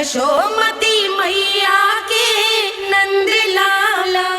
यशोमती मैया के नंद लाला।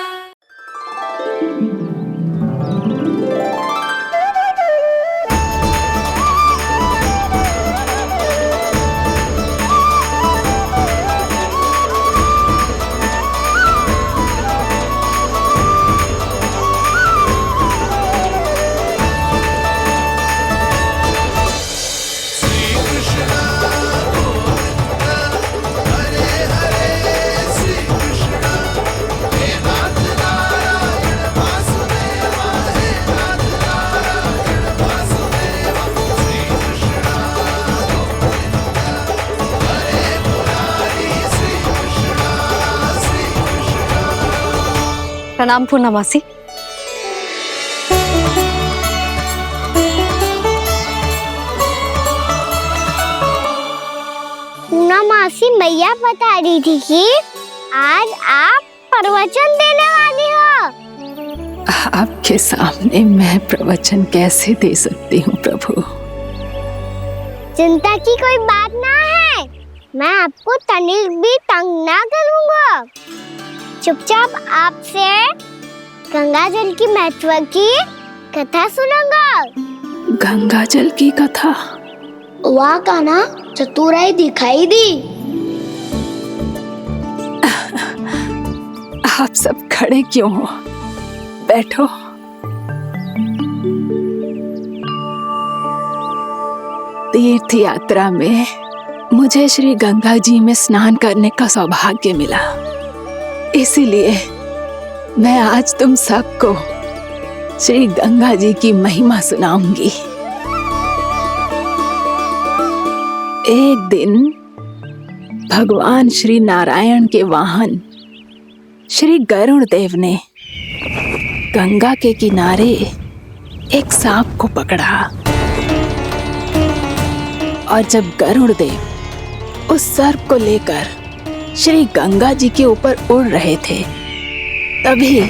प्रणाम पूर्णमासी। पूर्णमासी मैया बता रही थी कि आज आप प्रवचन देने वाली हो। आपके सामने मैं प्रवचन कैसे दे सकती हूँ प्रभु? चिंता की कोई बात ना है, मैं आपको तनिक भी तंग ना करूँगा। चुपचाप आपसे गंगा जल की महत्व की कथा सुनूंगा। गंगा जल की कथा? वहाँ का ना चतुराई दिखाई दी। आप सब खड़े क्यों हो? बैठो। तीर्थ यात्रा में मुझे श्री गंगा जी में स्नान करने का सौभाग्य मिला, इसीलिए मैं आज तुम सबको श्री गंगा जी की महिमा सुनाऊंगी। एक दिन भगवान श्री नारायण के वाहन श्री गरुड़ देव ने गंगा के किनारे एक सांप को पकड़ा, और जब गरुड़ देव उस सर्प को लेकर श्री गंगा जी के ऊपर उड़ रहे थे, तभी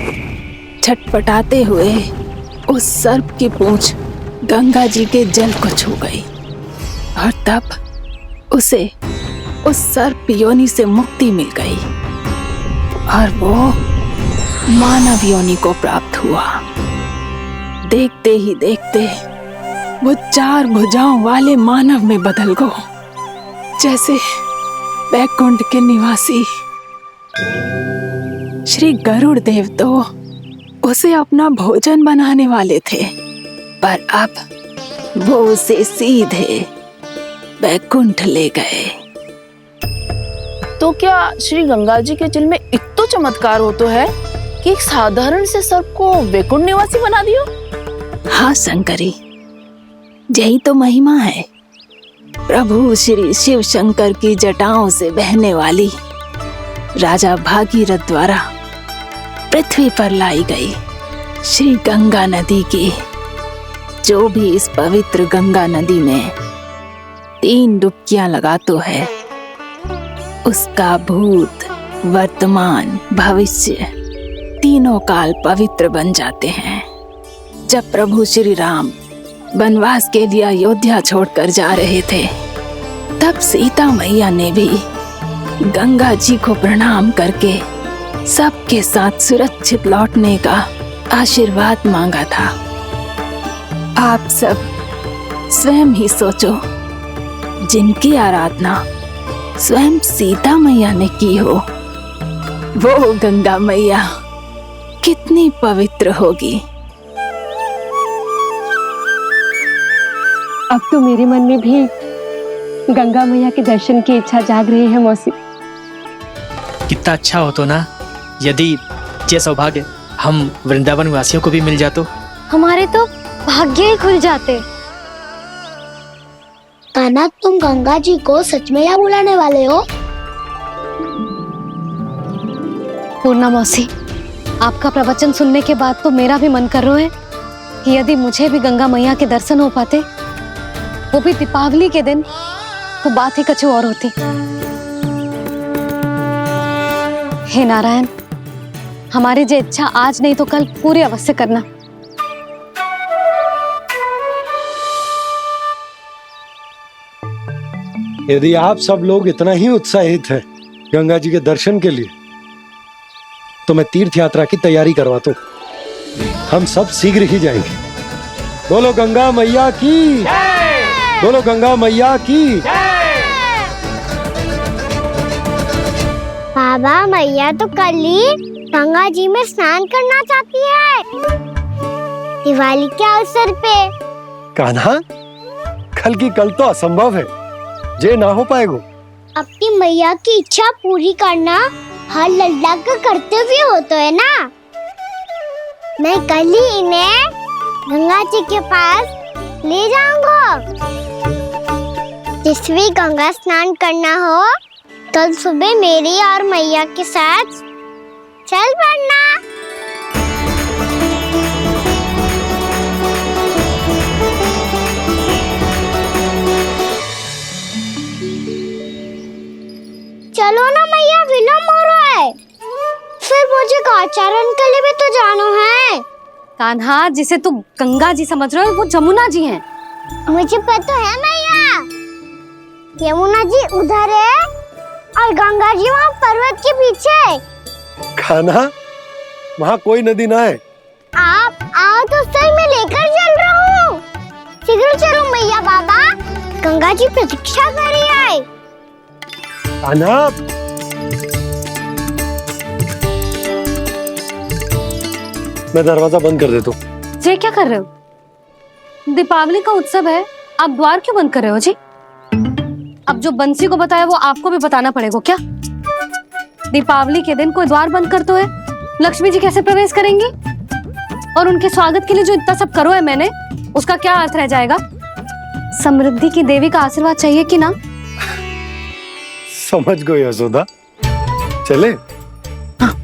छटपटाते हुए उस सर्प की पूंछ गंगा जी के जल को छू गई, और तब उसे उस सर्प योनि से मुक्ति मिल गई और वो मानव योनि को प्राप्त हुआ। देखते ही देखते वो 4 भुजाओं वाले मानव में बदल गया, जैसे बैकुंठ के निवासी। श्री गरुड़ देव तो उसे अपना भोजन बनाने वाले थे, पर अब वो उसे सीधे बैकुंठ ले गए। तो क्या श्री गंगा जी के जल में इतना चमत्कार हो तो है कि एक साधारण से सर्प को वैकुंठ निवासी बना दियो? हाँ शंकरी, यही तो महिमा है। प्रभु श्री शिव शंकर की जटाओं से बहने वाली राजा भागीरथ द्वारा पृथ्वी पर लाई गई श्री गंगा नदी की, जो भी इस पवित्र गंगा नदी में 3 डुबकियां लगातो है, उसका भूत, वर्तमान, भविष्य तीनों काल पवित्र बन जाते हैं। जब प्रभु श्री राम वनवास के लिए अयोध्या छोड़कर जा रहे थे, तब सीता मैया ने भी गंगा जी को प्रणाम करके सबके साथ सुरक्षित लौटने का आशीर्वाद मांगा था। आप सब स्वयं ही सोचो, जिनकी आराधना स्वयं सीता मैया ने की हो, वो गंगा मैया कितनी पवित्र होगी। अब तो मेरे मन में भी गंगा मैया के दर्शन की इच्छा जाग रही है मौसी। कितना अच्छा हो तो ना यदि ये सौभाग्य हम वृंदावन वासियों को भी मिल जातो। हमारे तो भाग्य ही खुल जाते। कान्हा, तुम गंगा जी को सच में यहाँ बुलाने वाले हो? पूर्णा मौसी, आपका प्रवचन सुनने के बाद तो मेरा भी मन कर रहा है कि यदि मुझे भी गंगा मैया के दर्शन हो पाते, वो भी दीपावली के दिन, तो बात ही कुछ और होती। हे नारायण, हमारी जो इच्छा आज नहीं तो कल पूरी अवश्य करना। यदि आप सब लोग इतना ही उत्साहित हैं गंगा जी के दर्शन के लिए तो मैं तीर्थ यात्रा की तैयारी करवाता हूँ। हम सब शीघ्र ही जाएंगे। बोलो गंगा मैया की, बोलो गंगा मैया की। बाबा, मैया तो कल ही गंगा जी में स्नान करना चाहती है, दिवाली के अवसर पे। कान्हा, कल की कल तो असंभव है, जे ना हो पाएगा। अपनी मैया की इच्छा पूरी करना हर लल्ला का कर्तव्य होता है ना। मैं कल ही इन्हें गंगा जी के पास ले जाऊंगा। जिस भी गंगा स्नान करना हो कल सुबह मेरी और मैया के साथ चल पड़ना। चलो ना मैया, विलम्ब हो रहा है। फिर मुझे काचारण के लिए भी तो जाना है। कान्हा, जिसे तू गंगा जी समझ रहे हो वो जमुना जी हैं। मुझे पता है मैया, यमुना जी उधर है और गंगा जी वहाँ पर्वत के पीछे। कान्हा, वहाँ कोई नदी ना है। आप आओ तो सही, मैं लेकर चल रहा हूँ। शीघ्र चलो मैया बाबा, गंगा जी प्रतीक्षा कर रही है। कान्हा, मैं दरवाजा बंद कर देता हूँ। ये क्या कर रहे हो? दीपावली का उत्सव है, आप द्वार क्यों बंद कर रहे हो जी? अब जो बंसी को बताया वो आपको भी बताना पड़ेगा क्या? दीपावली के दिन कोई द्वार बंद कर तो है, लक्ष्मी जी कैसे प्रवेश करेंगी? और उनके स्वागत के लिए जो इतना सब करो है मैंने, उसका क्या अर्थ रह जाएगा? समृद्धि की देवी का आशीर्वाद चाहिए कि ना? समझ गई यशोदा, चले। हाँ।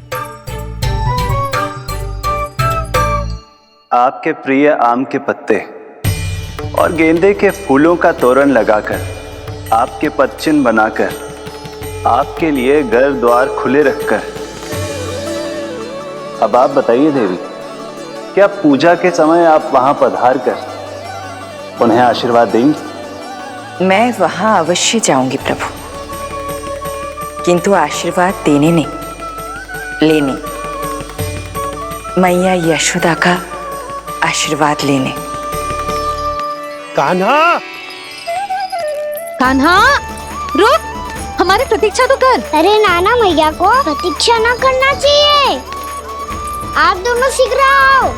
आपके प्रिय आम के पत्ते और गेंदे के फूलों का तोरण लगाकर, आपके पदचिन्ह बनाकर, आपके लिए घर द्वार खुले रखकर, अब आप बताइए देवी, क्या पूजा के समय आप वहां पधार कर उन्हें आशीर्वाद देंगी? मैं वहां अवश्य जाऊंगी प्रभु, किंतु आशीर्वाद देने नहीं, लेने, मैया यशोदा का आशीर्वाद लेने। कान्हा, कान्हा, रुक, हमारी प्रतीक्षा तो कर। अरे नाना, मैया को प्रतीक्षा ना करना चाहिए। आप दोनों शीघ्र आओ।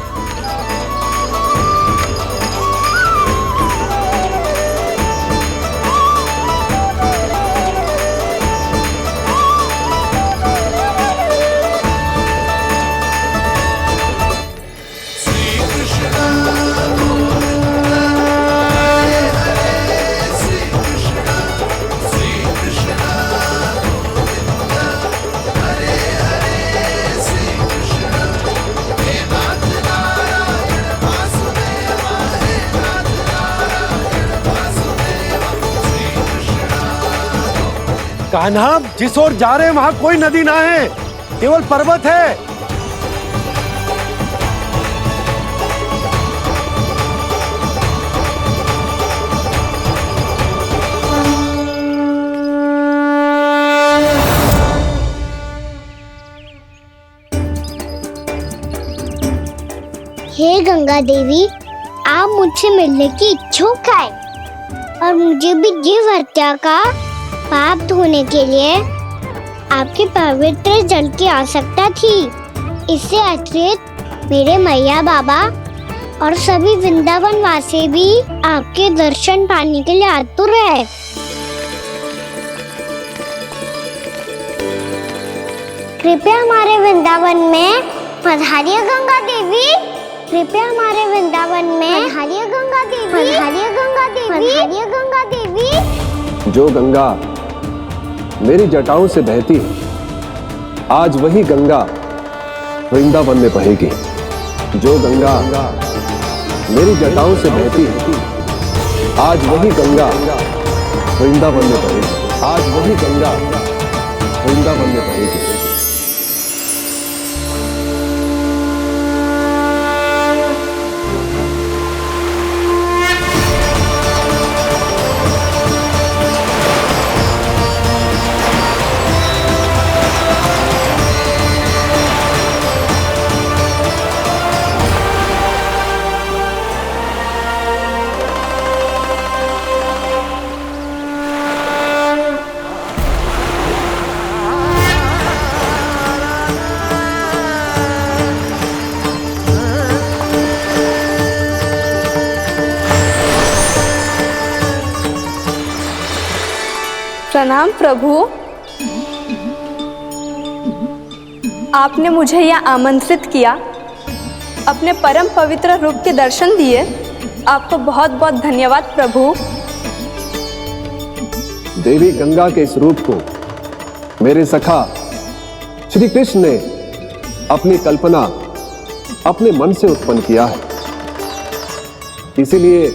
कान्हा, जिस ओर जा रहे हैं वहाँ कोई नदी ना है, केवल पर्वत है। हे गंगा देवी, आप मुझसे मिलने की इच्छुक है और मुझे भी जीव हत्या का पाप धोने के लिए आपके पवित्र जल की आवश्यकता थी। इससे अतिरिक्त मेरे मैया बाबा और सभी वृंदावन वासी भी आपके दर्शन पाने के लिए आतुर है। कृपया हमारे वृंदावन में पधारिए गंगा देवी, कृपया हमारे वृंदावन में पधारिए गंगा देवी, पधारिए गंगा देवी, पधारिए गंगा देवी। जो गंगा मेरी जटाओं से बहती है, आज वही गंगा वृंदावन में बहेगी। जो गंगा मेरी जटाओं से बहती है, आज वही गंगा वृंदावन में बहेगी। आज वही गंगा वृंदावन में बहेगी। प्रणाम प्रभु। आपने मुझे यह आमंत्रित किया, अपने परम पवित्र रूप के दर्शन दिए। आपको बहुत बहुत धन्यवाद प्रभु। देवी गंगा के इस रूप को मेरे सखा श्री कृष्ण ने अपनी कल्पना अपने मन से उत्पन्न किया है, इसीलिए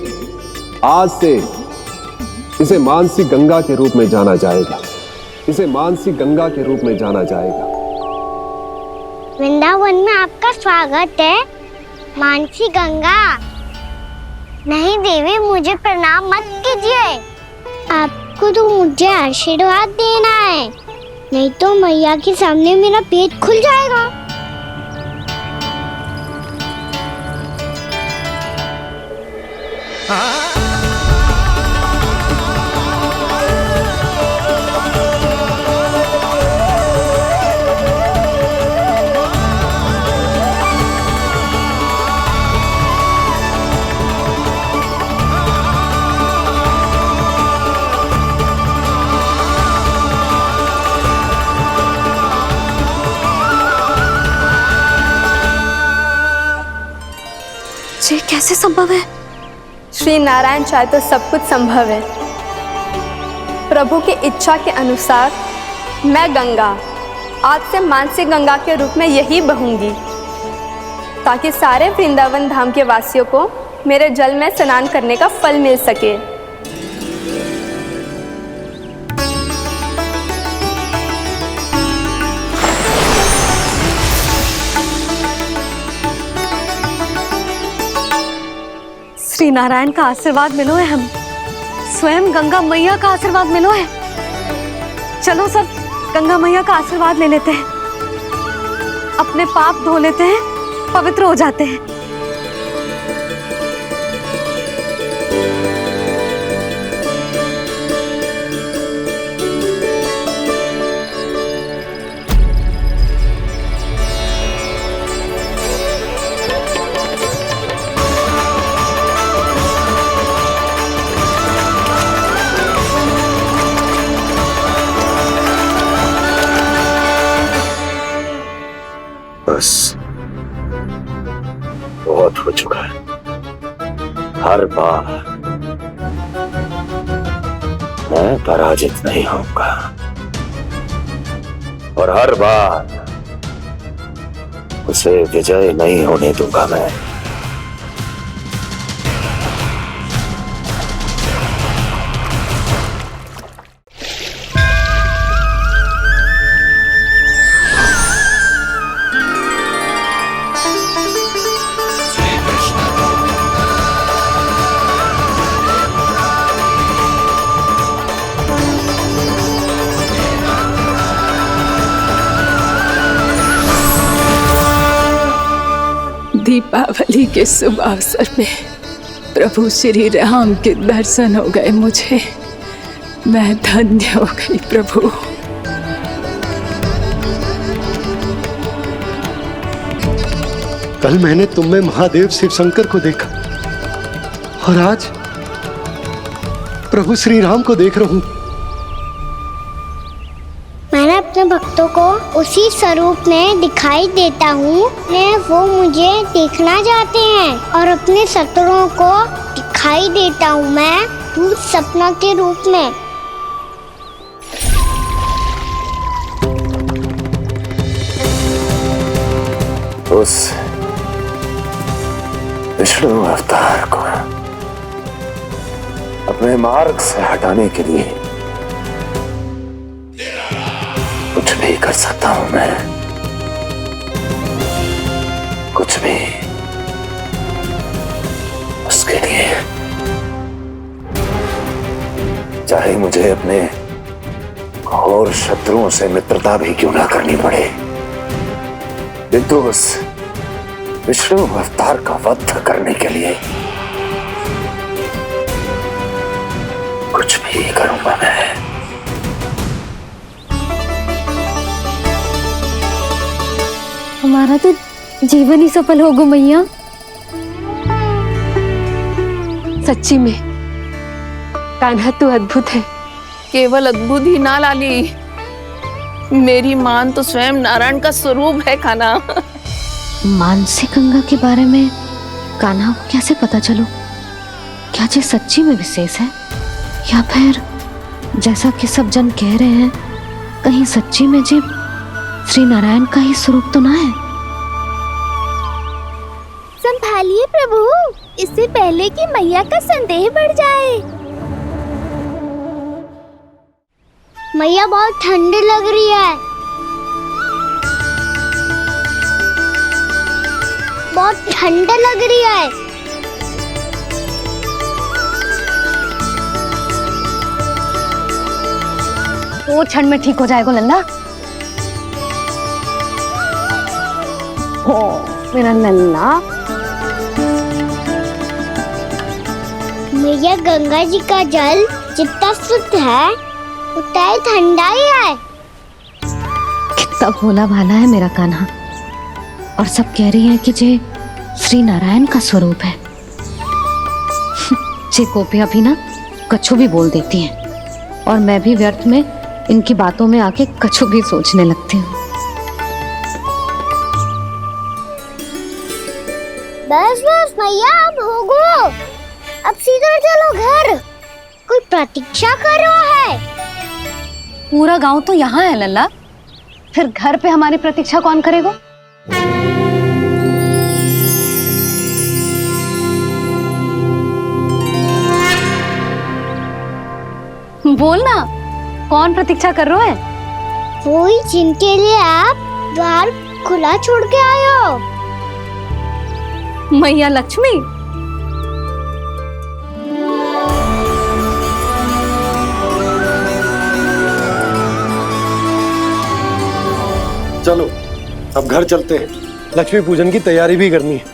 आज से इसे मानसी गंगा के रूप में जाना जाएगा। इसे मानसी गंगा के रूप में जाना जाएगा। वृंदावन में आपका स्वागत है मानसी गंगा। नहीं देवी, मुझे प्रणाम मत कीजिए। आपको तो मुझे आशीर्वाद देना है, नहीं तो मैया के सामने मेरा पेट खुल जाएगा। ये कैसे संभव है? श्री नारायण चाहे तो सब कुछ संभव है। प्रभु की इच्छा के अनुसार मैं गंगा आज से मानसी गंगा के रूप में यही बहूंगी, ताकि सारे वृंदावन धाम के वासियों को मेरे जल में स्नान करने का फल मिल सके। श्री नारायण का आशीर्वाद मिलो है, हम स्वयं गंगा मैया का आशीर्वाद मिलो है। चलो सब गंगा मैया का आशीर्वाद ले लेते हैं, अपने पाप धो लेते हैं, पवित्र हो जाते हैं। बस बहुत हो चुका है। हर बार मैं पराजित नहीं होऊंगा और हर बार उसे विजय नहीं होने दूंगा मैं। दीपावली के शुभ अवसर में प्रभु श्री राम के दर्शन हो गए मुझे। मैं धन्य हो गई प्रभु। कल मैंने तुम में महादेव शिव शंकर को देखा और आज प्रभु श्री राम को देख रहा हूं। मैंने अपने भक्तों को उसी स्वरूप में दिखाई देता हूँ, वो मुझे देखना चाहते हैं और अपने शत्रुओं को दिखाई देता हूँ मैं भूत सपना के रूप में। उस विष्णु अवतार को अपने मार्ग से हटाने के लिए कुछ भी कर सकता हूं मैं, कुछ भी। उसके लिए चाहे मुझे अपने और शत्रुओं से मित्रता भी क्यों ना करनी पड़े, किंतु उस विष्णु अवतार का वध करने के लिए कुछ भी करूंगा मैं। हमारा तो जीवन ही सफल होगा मैया। सच्ची में कान्हा तू अद्भुत है, केवल अद्भुत ही ना लाली, मेरी मान तो स्वयं नारायण का स्वरूप है कान्हा। मानसी गंगा के बारे में कान्हा को कैसे पता चलो? क्या ये सच्ची में विशेष है, या फिर जैसा कि सब जन कह रहे हैं, कहीं सच्ची में जी श्री नारायण का ही स्वरूप तो ना है? संभालिए प्रभु, इससे पहले कि मैया का संदेह बढ़ जाए। मैया बहुत ठंडी लग रही है, बहुत ठंडा लग रही है। वो क्षण में ठीक हो जाएगा लल्ला। ओ मेरा लल्ला। मैया गंगा जी का जल जितना शुद्ध है उतना ही ठंडा ही है। कितना भोला भाला है मेरा कान्हा। और सब कह रही हैं कि ये श्री नारायण का स्वरूप है। ये गोपियां भी ना कछु भी बोल देती हैं, और मैं भी व्यर्थ में इनकी बातों में आके कछु भी सोचने लगती हूँ। बस बस मैया, अब हो गो, अब सीधा चलो घर। कोई प्रतीक्षा कर रहा है। पूरा गांव तो यहाँ है लल्ला, फिर घर पे हमारी प्रतीक्षा कौन करेगा? बोल ना, कौन प्रतीक्षा कर रहे हैं? वही जिनके लिए आप द्वार खुला छोड़ के आए हो। मैया लक्ष्मी। चलो अब घर चलते हैं, लक्ष्मी पूजन की तैयारी भी करनी है।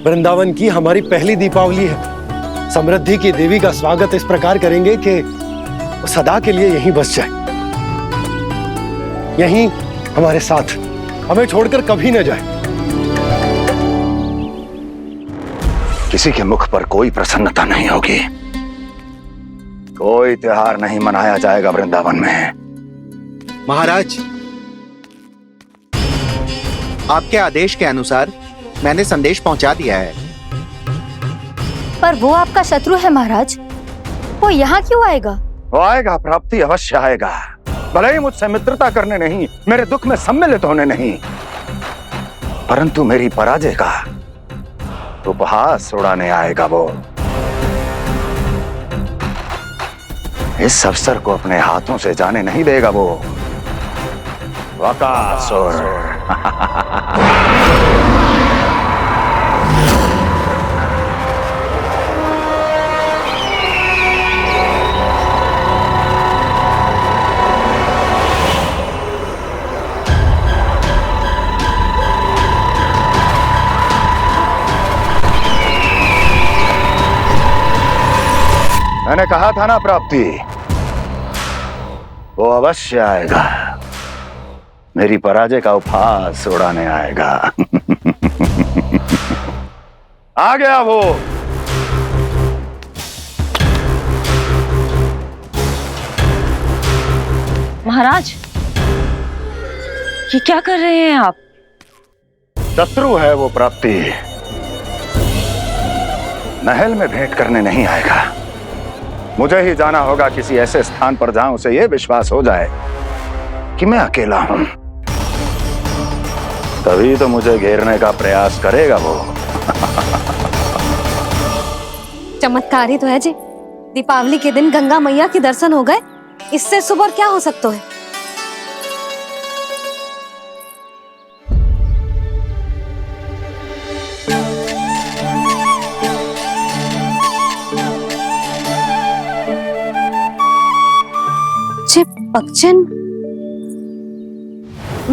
वृंदावन की हमारी पहली दीपावली है। समृद्धि की देवी का स्वागत इस प्रकार करेंगे कि वो सदा के लिए यहीं बस जाए, यहीं हमारे साथ, हमें छोड़कर कभी न जाए। किसी के मुख पर कोई प्रसन्नता नहीं होगी, कोई त्योहार नहीं मनाया जाएगा वृंदावन में। महाराज, आपके आदेश के अनुसार मैंने संदेश पहुंचा दिया है। पर वो आपका शत्रु है महाराज, वो यहाँ क्यों आएगा? वो आएगा, प्राप्ति अवश्य आएगा। भले ही मुझसे मित्रता करने नहीं, मेरे दुख में सम्मिलित होने नहीं, परंतु मेरी पराजय का उपहास उड़ाने आएगा वो। इस अवसर को अपने हाथों से जाने नहीं देगा वो। वकासुर। मैंने कहा था ना प्राप्ति, वो अवश्य आएगा, मेरी पराजय का उपहास उड़ाने आएगा। आ गया वो। महाराज, ये क्या कर रहे हैं आप? शत्रु है वो प्राप्ति, महल में भेंट करने नहीं आएगा। मुझे ही जाना होगा किसी ऐसे स्थान पर जहां उसे यह विश्वास हो जाए कि मैं अकेला हूं, तभी तो मुझे घेरने का प्रयास करेगा वो। चमत्कार ही तो है जी, दीपावली के दिन गंगा मैया के दर्शन हो गए, इससे शुभ और क्या हो सकता है? पक्षन,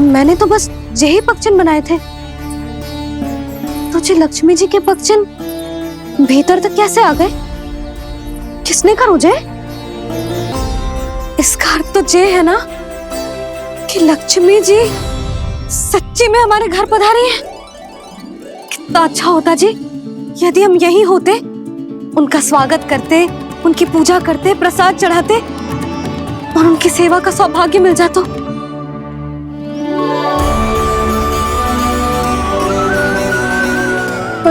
मैंने तो बस यही पक्षन बनाए थे, तो जे लक्ष्मी जी के पक्षन भीतर तक कैसे आ गए? किसने कहा मुझे? इसका अर्थ तो ये है ना कि लक्ष्मी जी सच्ची में हमारे घर पधारी हैं। कितना अच्छा होता जी यदि हम यहीं होते, उनका स्वागत करते, उनकी पूजा करते, प्रसाद चढ़ाते, और उनकी सेवा का सौभाग्य मिल जाता।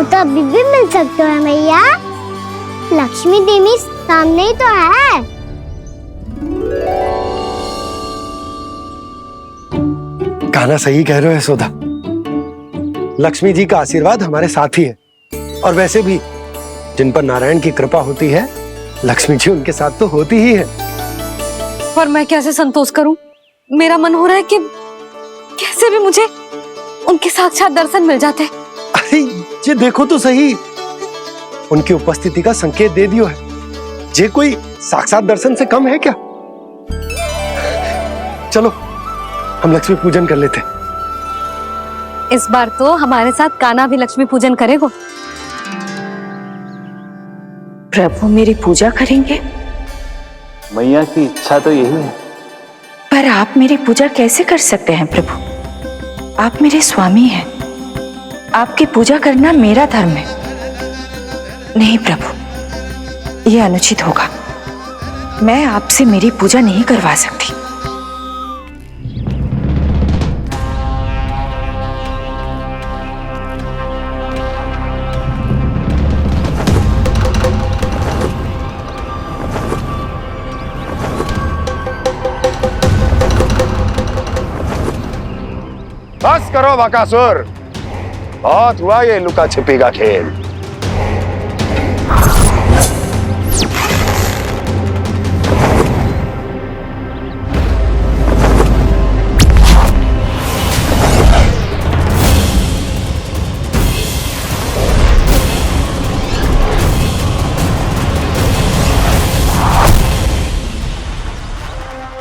तो अभी भी मिल सकते हो मैया, लक्ष्मी देवी सामने ही तो है। कहना सही कह रहे हो यशोदा, लक्ष्मी जी का आशीर्वाद हमारे साथ ही है। और वैसे भी जिन पर नारायण की कृपा होती है, लक्ष्मी जी उनके साथ तो होती ही है। पर मैं कैसे संतोष करूं? मेरा मन हो रहा है कि कैसे भी मुझे उनके साक्षात दर्शन मिल जाते। अरे ये देखो तो सही, उनकी उपस्थिति का संकेत दे दियो है। ये कोई साक्षात दर्शन से कम है क्या? चलो हम लक्ष्मी पूजन कर लेते। इस बार तो हमारे साथ कान्हा भी लक्ष्मी पूजन करेगा। प्रभु मेरी पूजा करेंगे? मैया की इच्छा तो यही है। पर आप मेरी पूजा कैसे कर सकते हैं प्रभु? आप मेरे स्वामी हैं, आपकी पूजा करना मेरा धर्म है। नहीं प्रभु, यह अनुचित होगा। मैं आपसे मेरी पूजा नहीं करवा सकती। बस करो बकासुर, बहुत हुआ ये लुका छिपी का खेल।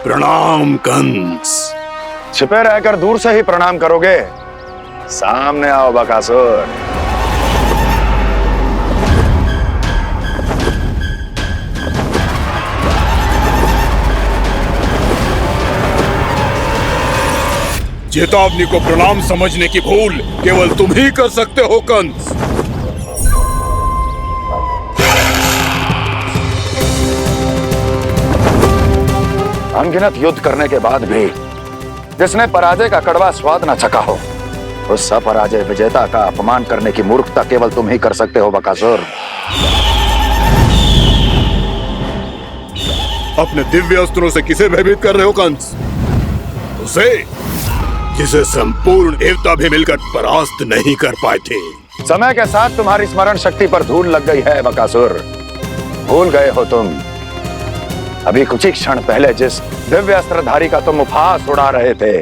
प्रणाम कंस। छिपे रहकर दूर से ही प्रणाम करोगे? सामने आओ बकासुर। चेतावनी को प्रणाम समझने की भूल केवल तुम ही कर सकते हो कंस। अनगिनत युद्ध करने के बाद भी जिसने पराजय का कड़वा स्वाद न चखा हो, उस अपराजय विजेता का अपमान करने की मूर्खता केवल तुम ही कर सकते हो बकासुर। अपने दिव्य अस्त्रों से किसे भयभीत कर रहे हो कंस? उसे जिसे संपूर्ण देवता भी मिलकर परास्त नहीं कर पाए थे। समय के साथ तुम्हारी स्मरण शक्ति पर धूल लग गई है बकासुर। भूल गए हो तुम अभी कुछ ही क्षण पहले जिस दिव्य अस्त्रधारी का तुम उपहास उड़ा रहे थे,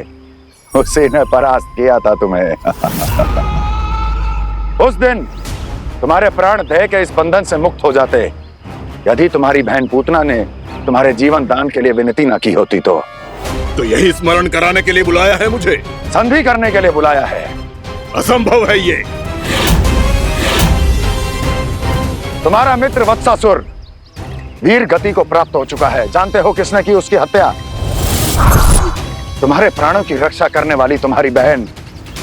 उसी ने परास्त किया था तुम्हें। उस दिन तुम्हारे प्राण देह के इस बंधन से मुक्त हो जाते यदि तुम्हारी बहन पूतना ने तुम्हारे जीवन दान के लिए विनती न की होती तो। यही स्मरण कराने के लिए बुलाया है मुझे? संधि करने के लिए बुलाया है। असंभव है ये। तुम्हारा मित्र वत्सासुर वीर गति को प्राप्त हो चुका है। जानते हो किसने की उसकी हत्या? तुम्हारे प्राणों की रक्षा करने वाली तुम्हारी बहन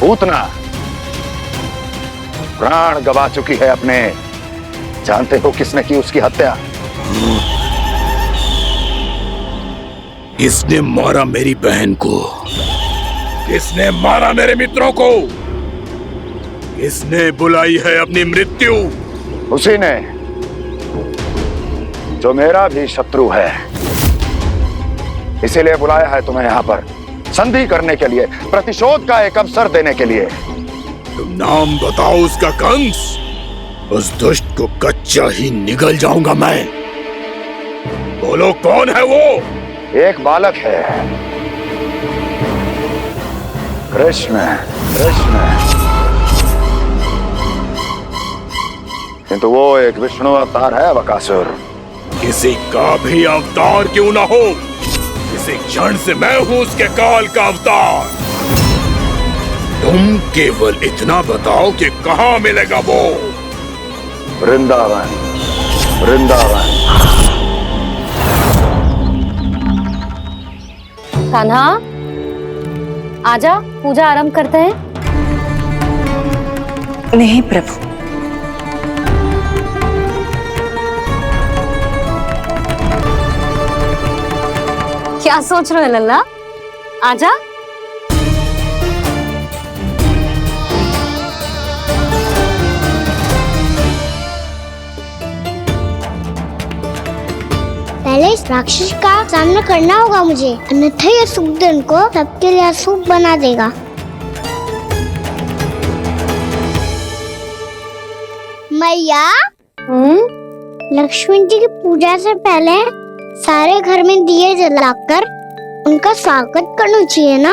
पूतना प्राण गवा चुकी है अपने। जानते हो किसने की उसकी हत्या? किसने मारा मेरी बहन को? किसने मारा मेरे मित्रों को? किसने बुलाई है अपनी मृत्यु? उसी ने जो मेरा भी शत्रु है। इसीलिए बुलाया है तुम्हें यहाँ पर संधि करने के लिए, प्रतिशोध का एक अवसर देने के लिए। तुम नाम बताओ उसका कंस। उस दुष्ट को कच्चा ही निगल जाऊंगा मैं। बोलो कौन है वो? एक बालक है, कृष्ण। कृष्ण, किंतु वो एक विष्णु अवतार है बकासुर। किसी का भी अवतार क्यों ना हो, इसी क्षण से मैं हूं उसके काल का अवतार। तुम केवल इतना बताओ कि कहां मिलेगा वो? वृंदावन। वृंदावन। कान्हा, आजा, पूजा आरंभ करते हैं। नहीं प्रभु, क्या सोच रहे हो लल्ला? आजा। पहले इस राक्षस का सामना करना होगा मुझे, अन्यथा ये सुखदन को सबके लिए अशुभ बना देगा। मैया, लक्ष्मण जी की पूजा से पहले सारे घर में दिए जलाकर उनका स्वागत करना चाहिए ना?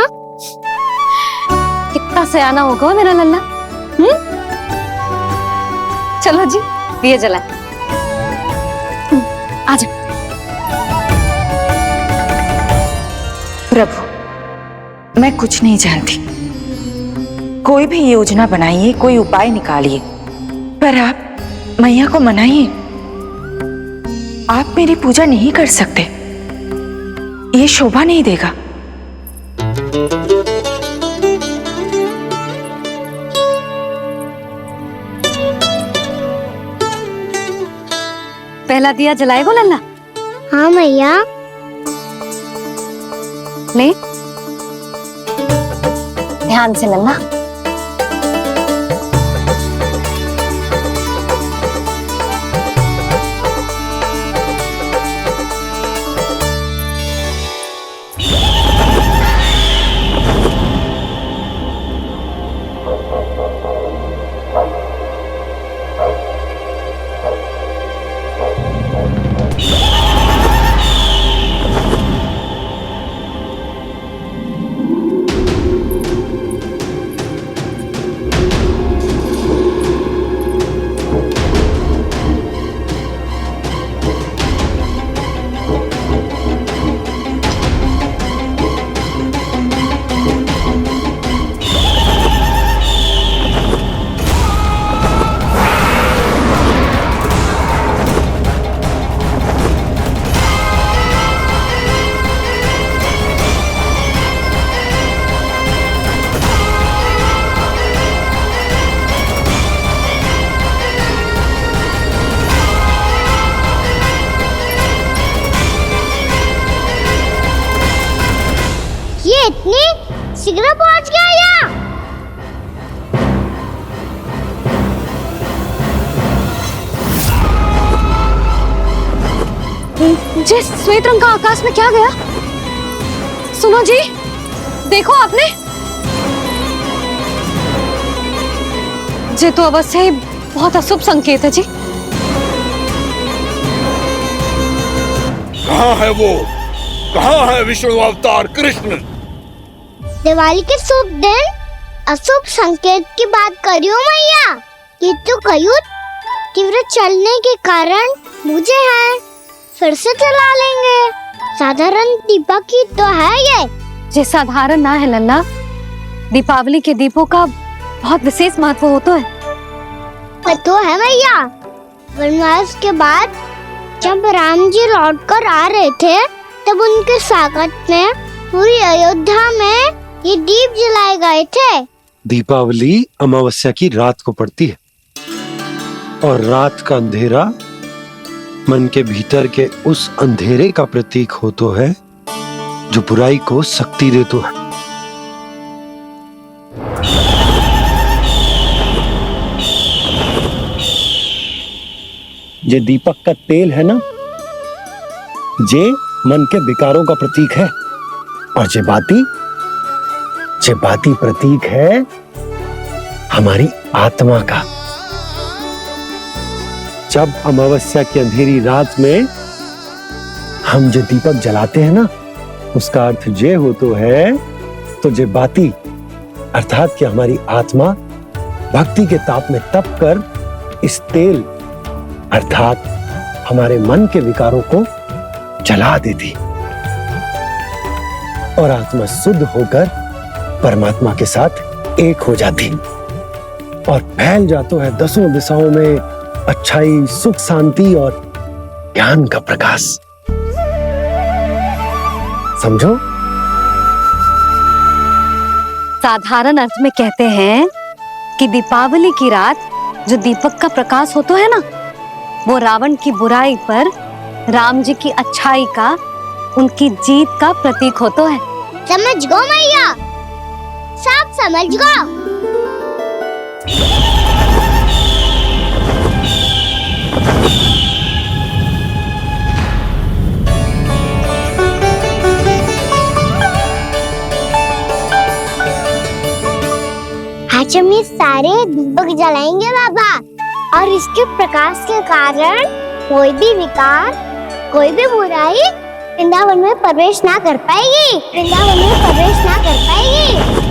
कितना सयाना होगा मेरा लल्ला। चलो जी, दिए जलाए। आजा। प्रभु, मैं कुछ नहीं जानती। कोई भी योजना बनाइए, कोई उपाय निकालिए, पर आप मैया को मनाइए। आप मेरी पूजा नहीं कर सकते, ये शोभा नहीं देगा। पहला दिया जलाएगो लल्ला? हाँ मैया। ले, ध्यान से लल्ला। इतनी शीघ्र पहुंच गया यहाँ? जे श्वेत रंग का आकाश में क्या गया? सुनो जी, देखो आपने, जे तो अवश्य ही बहुत अशुभ संकेत है जी। कहाँ है वो? कहाँ है विष्णु अवतार कृष्ण? दिवाली के शुभ दिन अशुभ संकेत की बात करियो मैया। ये तो कयूत तीव्र चलने के कारण मुझे है, फिर से चला लेंगे। साधारण दीपक ही तो है ये साधारण ना है लल्ला, दीपावली के दीपों का बहुत विशेष महत्व होता है। तो है मैया, वनवास के बाद जब राम जी लौटकर आ रहे थे तब उनके स्वागत में पूरी अयोध्या में ये दीप जलाए गए थे। दीपावली अमावस्या की रात को पड़ती है और रात का अंधेरा मन के भीतर के उस अंधेरे का प्रतीक होता है जो बुराई को शक्ति देता है। ये दीपक का तेल है ना, जे मन के विकारों का प्रतीक है, और जे बाती प्रतीक है हमारी आत्मा का। जब अमावस्या की अंधेरी रात में हम जो दीपक जलाते हैं ना, उसका अर्थ जे हो तो है, तो जे बाती अर्थात कि हमारी आत्मा भक्ति के ताप में तप कर इस तेल अर्थात हमारे मन के विकारों को जला देती और आत्मा शुद्ध होकर परमात्मा के साथ एक हो जाती और फैल जाता है दसों दिशाओं में अच्छाई, सुख, शांति और ज्ञान का प्रकाश। समझो? साधारण अर्थ में कहते हैं कि दीपावली की रात जो दीपक का प्रकाश होता है ना, वो रावण की बुराई पर राम जी की अच्छाई का उनकी जीत का प्रतीक हो तो है। समझ गो मैया, सब समझ गो। आज हम ये सारे दीपक जलाएंगे बाबा, और इसके प्रकाश के कारण कोई भी विकार, कोई भी बुराई वृंदावन में प्रवेश ना कर पाएगी, वृंदावन में प्रवेश ना कर पाएगी।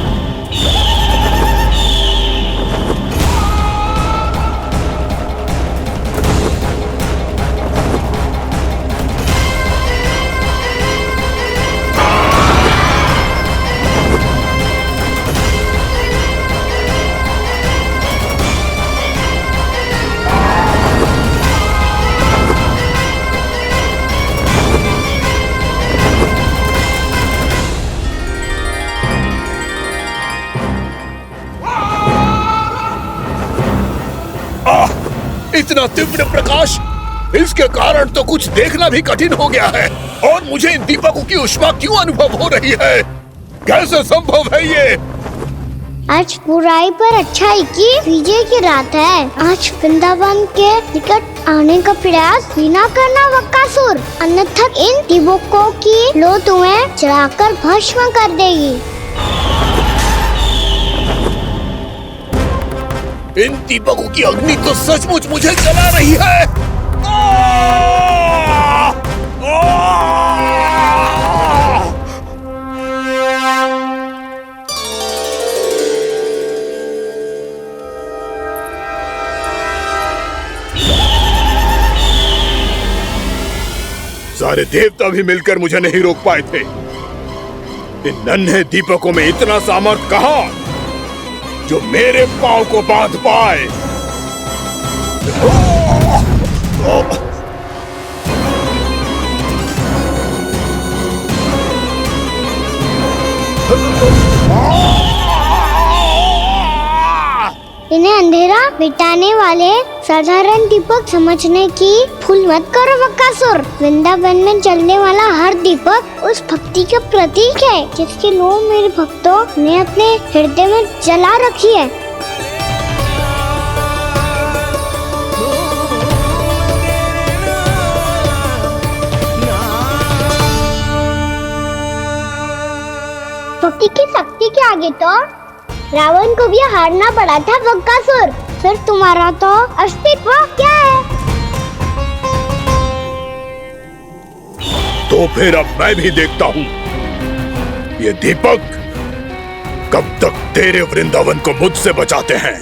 इतना तीव्र प्रकाश, इसके कारण तो कुछ देखना भी कठिन हो गया है। और मुझे इन दीपकों की उष्मा क्यों अनुभव हो रही है? कैसे संभव है ये? आज बुराई पर अच्छाई की विजय की रात है। आज वृंदावन के निकट आने का प्रयास भी ना करना बकासुर, अन्यथा इन दीपकों की लो तुम्हें जलाकर भस्म कर देगी। इन दीपकों की अग्नि तो सचमुच मुझे जला रही है। सारे देवता भी मिलकर मुझे नहीं रोक पाए थे। इन नन्हे दीपकों में इतना सामर्थ्य कहां जो मेरे पांव को बांध पाए। इन्हें अंधेरा मिटाने वाले साधारण दीपक समझने की भूल मत करो बकासुर। वृंदावन में जलने वाला हर दीपक उस भक्ति का प्रतीक है जिसकी लो मेरे भक्तों ने अपने हृदय में जला रखी है। भक्ति की शक्ति के आगे तो रावण को भी हारना पड़ा था बकासुर। फिर तुम्हारा तो अस्तित्व क्या है? तो फिर अब मैं भी देखता हूँ ये दीपक कब तक तेरे वृंदावन को मुझसे बचाते हैं।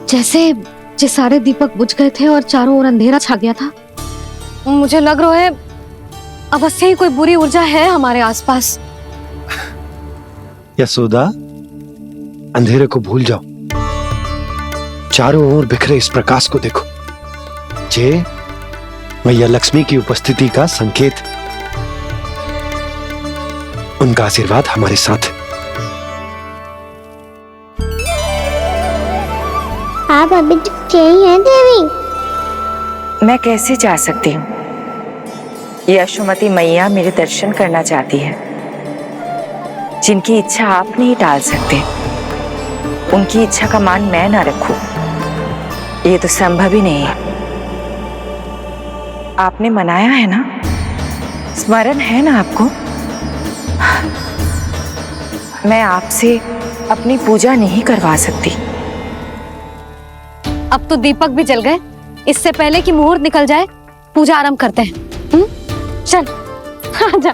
जैसे ये सारे दीपक बुझ गए थे और चारों ओर अंधेरा छा गया था, मुझे लग रहा है अवश्य ही कोई बुरी ऊर्जा है हमारे आसपास। यशोदा, अंधेरे को भूल जाओ, चारों ओर बिखरे इस प्रकाश को देखो। जे मैया लक्ष्मी की उपस्थिति का संकेत, उनका आशीर्वाद हमारे साथ। आप अभी तक यही हैं देवी? मैं कैसे जा सकती हूँ? यशोमती मैया मेरे दर्शन करना चाहती है। जिनकी इच्छा आप नहीं टाल सकते, उनकी इच्छा का मान मैं ना रखूं, ये तो संभव ही नहीं है। आपने मनाया है ना, स्मरण है ना आपको? मैं आपसे अपनी पूजा नहीं करवा सकती। अब तो दीपक भी जल गए, इससे पहले कि मुहूर्त निकल जाए पूजा आरंभ करते हैं। चल आजा।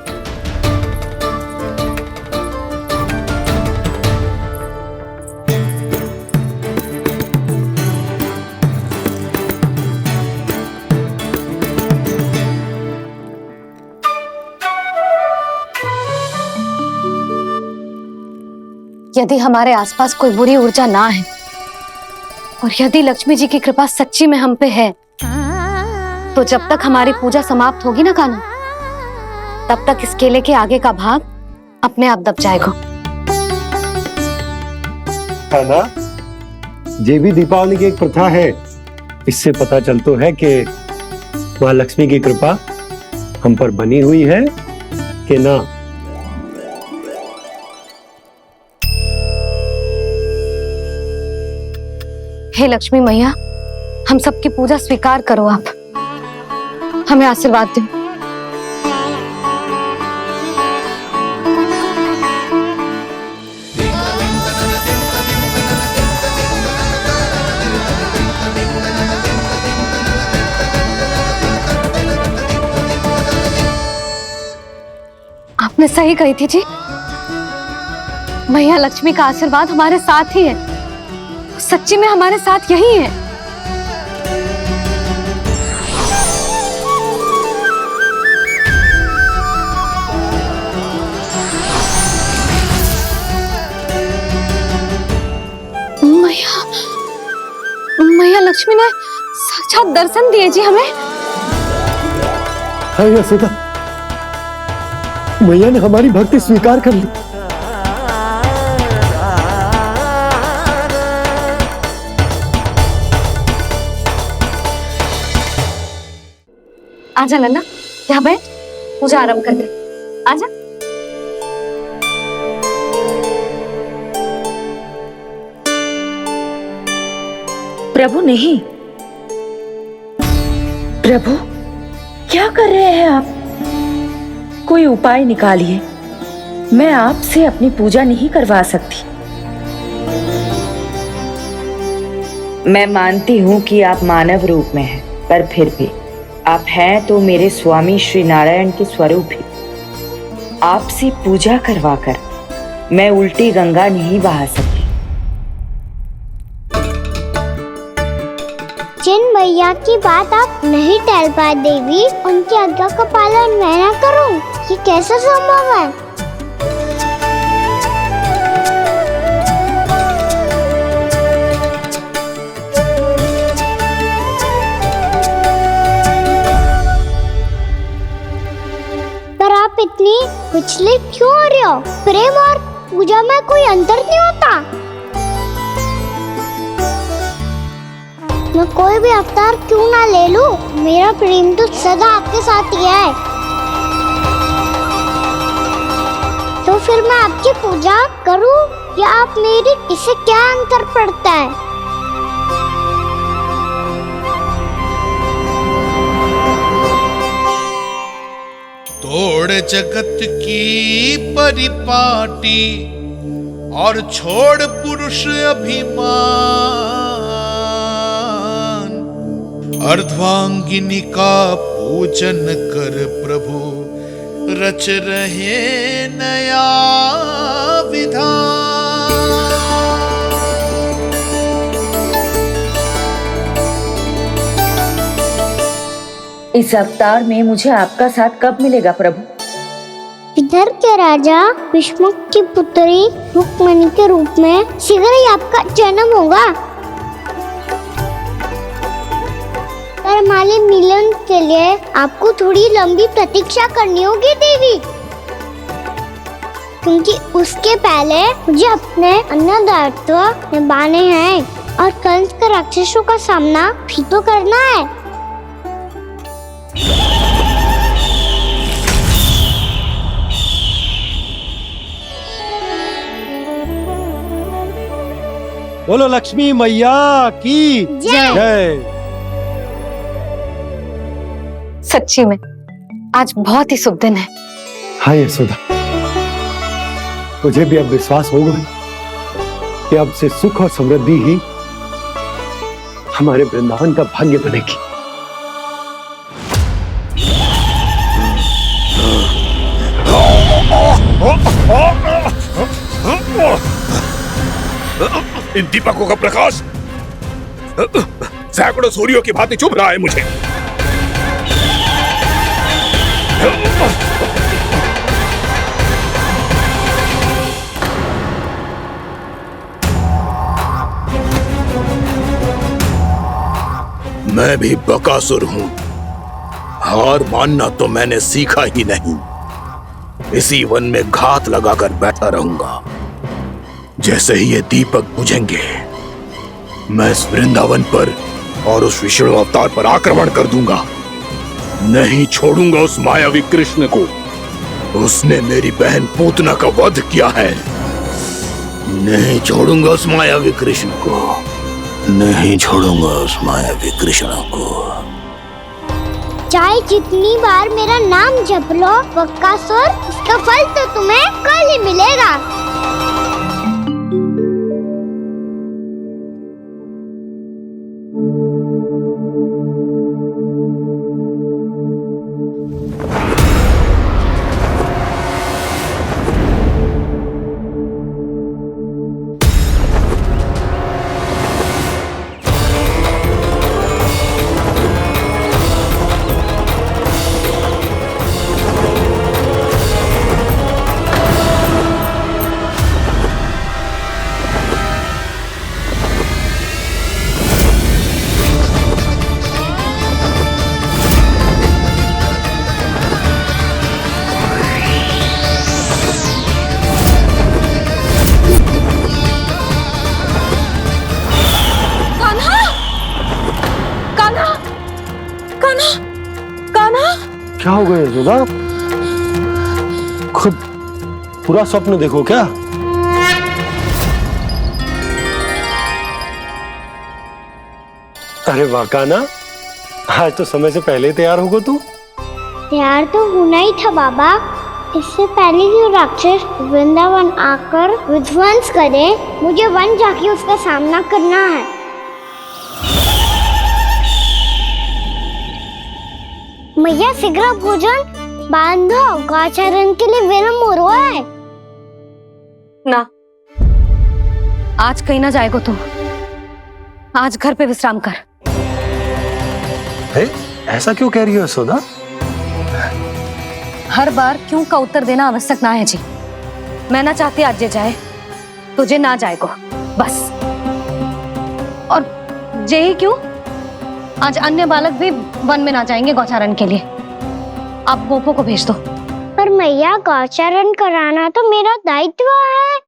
यदि हमारे आसपास कोई बुरी ऊर्जा ना है और यदि लक्ष्मी जी की कृपा सच्ची में हम पे है, तो जब तक हमारी पूजा समाप्त होगी ना कान्हा, तब तक इस केले के आगे का भाग अपने आप दब जाएगा। है ना? ये भी दीपावली की एक प्रथा है। इससे पता चलता है कि माँ लक्ष्मी की कृपा हम पर बनी हुई है कि ना? हे लक्ष्मी मैया, हम सबकी पूजा स्वीकार करो, आप हमें आशीर्वाद दो। आपने सही कही थी जी, मैया लक्ष्मी का आशीर्वाद हमारे साथ ही है, सच्ची में हमारे साथ यही है। मैया लक्ष्मी ने साक्षात दर्शन दिए जी हमें। हाँ यशोदा, मैया ने हमारी भक्ति स्वीकार कर ली। आजा नन्ना, यहाँ बैठ, पूजा आरंभ कर दे। आजा। प्रभु नहीं, प्रभु क्या कर रहे हैं आप? कोई उपाय निकालिए, मैं आपसे अपनी पूजा नहीं करवा सकती। मैं मानती हूँ कि आप मानव रूप में हैं, पर फिर भी आप हैं तो मेरे स्वामी श्री नारायण के स्वरूप ही। आपसे पूजा करवाकर मैं उल्टी गंगा नहीं बहा सकती। जिन मैया की बात आप नहीं टाल पाए देवी, उनकी आज्ञा का पालन मैं ना करूं, ये कैसे संभव है? पर आप इतनी विचलित क्यों हो रहे हो? प्रेम और पूजा में कोई अंतर नहीं होता। मैं कोई भी अवतार क्यों ना ले लूं, मेरा प्रेम तो सदा आपके साथ ही है। तो फिर मैं आपकी पूजा करूं या आप मेरी, इससे क्या अंतर पड़ता है? तोड़ जगत की परिपाटी और छोड़ पुरुष अभिमान, अर्धांगिनी का पूजन कर प्रभु रच रहे नया विधान। इस अवतार में मुझे आपका साथ कब मिलेगा प्रभु? इधर के राजा भीष्मक की पुत्री रुक्मिणी के रूप में शीघ्र ही आपका जन्म होगा। पर हमारे मिलन के लिए आपको थोड़ी लंबी प्रतीक्षा करनी होगी देवी, क्योंकि उसके पहले मुझे अपने अन्य दायित्व निभाने हैं और कंस के राक्षसों का सामना भी तो करना है। बोलो लक्ष्मी मैया की जय। सच्ची में आज बहुत ही शुभ दिन है। हाँ यशोदा, मुझे भी अब विश्वास हो गया कि अब से सुख और समृद्धि ही हमारे वृंदावन का भाग्य बनेगी। इन दीपकों का प्रकाश सैकड़ों सूर्यों की भांति चुभ रहा है मुझे। मैं भी बकासुर हूं, हार मानना तो मैंने सीखा ही नहीं। इसी वन में घात लगाकर बैठा रहूंगा। जैसे ही ये दीपक बुझेंगे, मैं इस वृंदावन पर और उस विष्णु अवतार पर आक्रमण कर दूंगा। नहीं छोड़ूंगा उस मायावी कृष्ण को। उसने मेरी बहन पूतना का वध किया है। नहीं छोड़ूंगा उस मायावी कृष्ण को। नहीं छोड़ूंगा उस मायावी कृष्ण को। चाहे जितनी बार मेरा नाम जप लो बक्कासुर, इसका फल तो तुम्हें कल ही मिलेगा। क्या हो गया यशोदा? खुद पूरा स्वप्न देखो क्या? अरे वाह कान्हा, आज तो समय से पहले ही तैयार होगा तू। तैयार तो होना ही था बाबा। इससे पहले कि वो राक्षस वृंदावन आकर विध्वंस करे, मुझे वन जाके उसका सामना करना है। मैया शीघ्र भोजन बांधो, गौचरण के लिए विलंब हो रहा है। ना, आज कहीं ना जाएगो तुम। आज घर पे विश्राम कर। ऐसा क्यों कह रही हो यशोदा? हर बार क्यों का उत्तर देना आवश्यक ना है जी। मैं ना चाहती आज ये जाए, तुझे ना जाएगो बस। और जे ही क्यों, आज अन्य बालक भी वन में ना जाएंगे गौचारण के लिए। आप गोपो को भेज दो। पर मैया गौचरण कराना तो मेरा दायित्व है।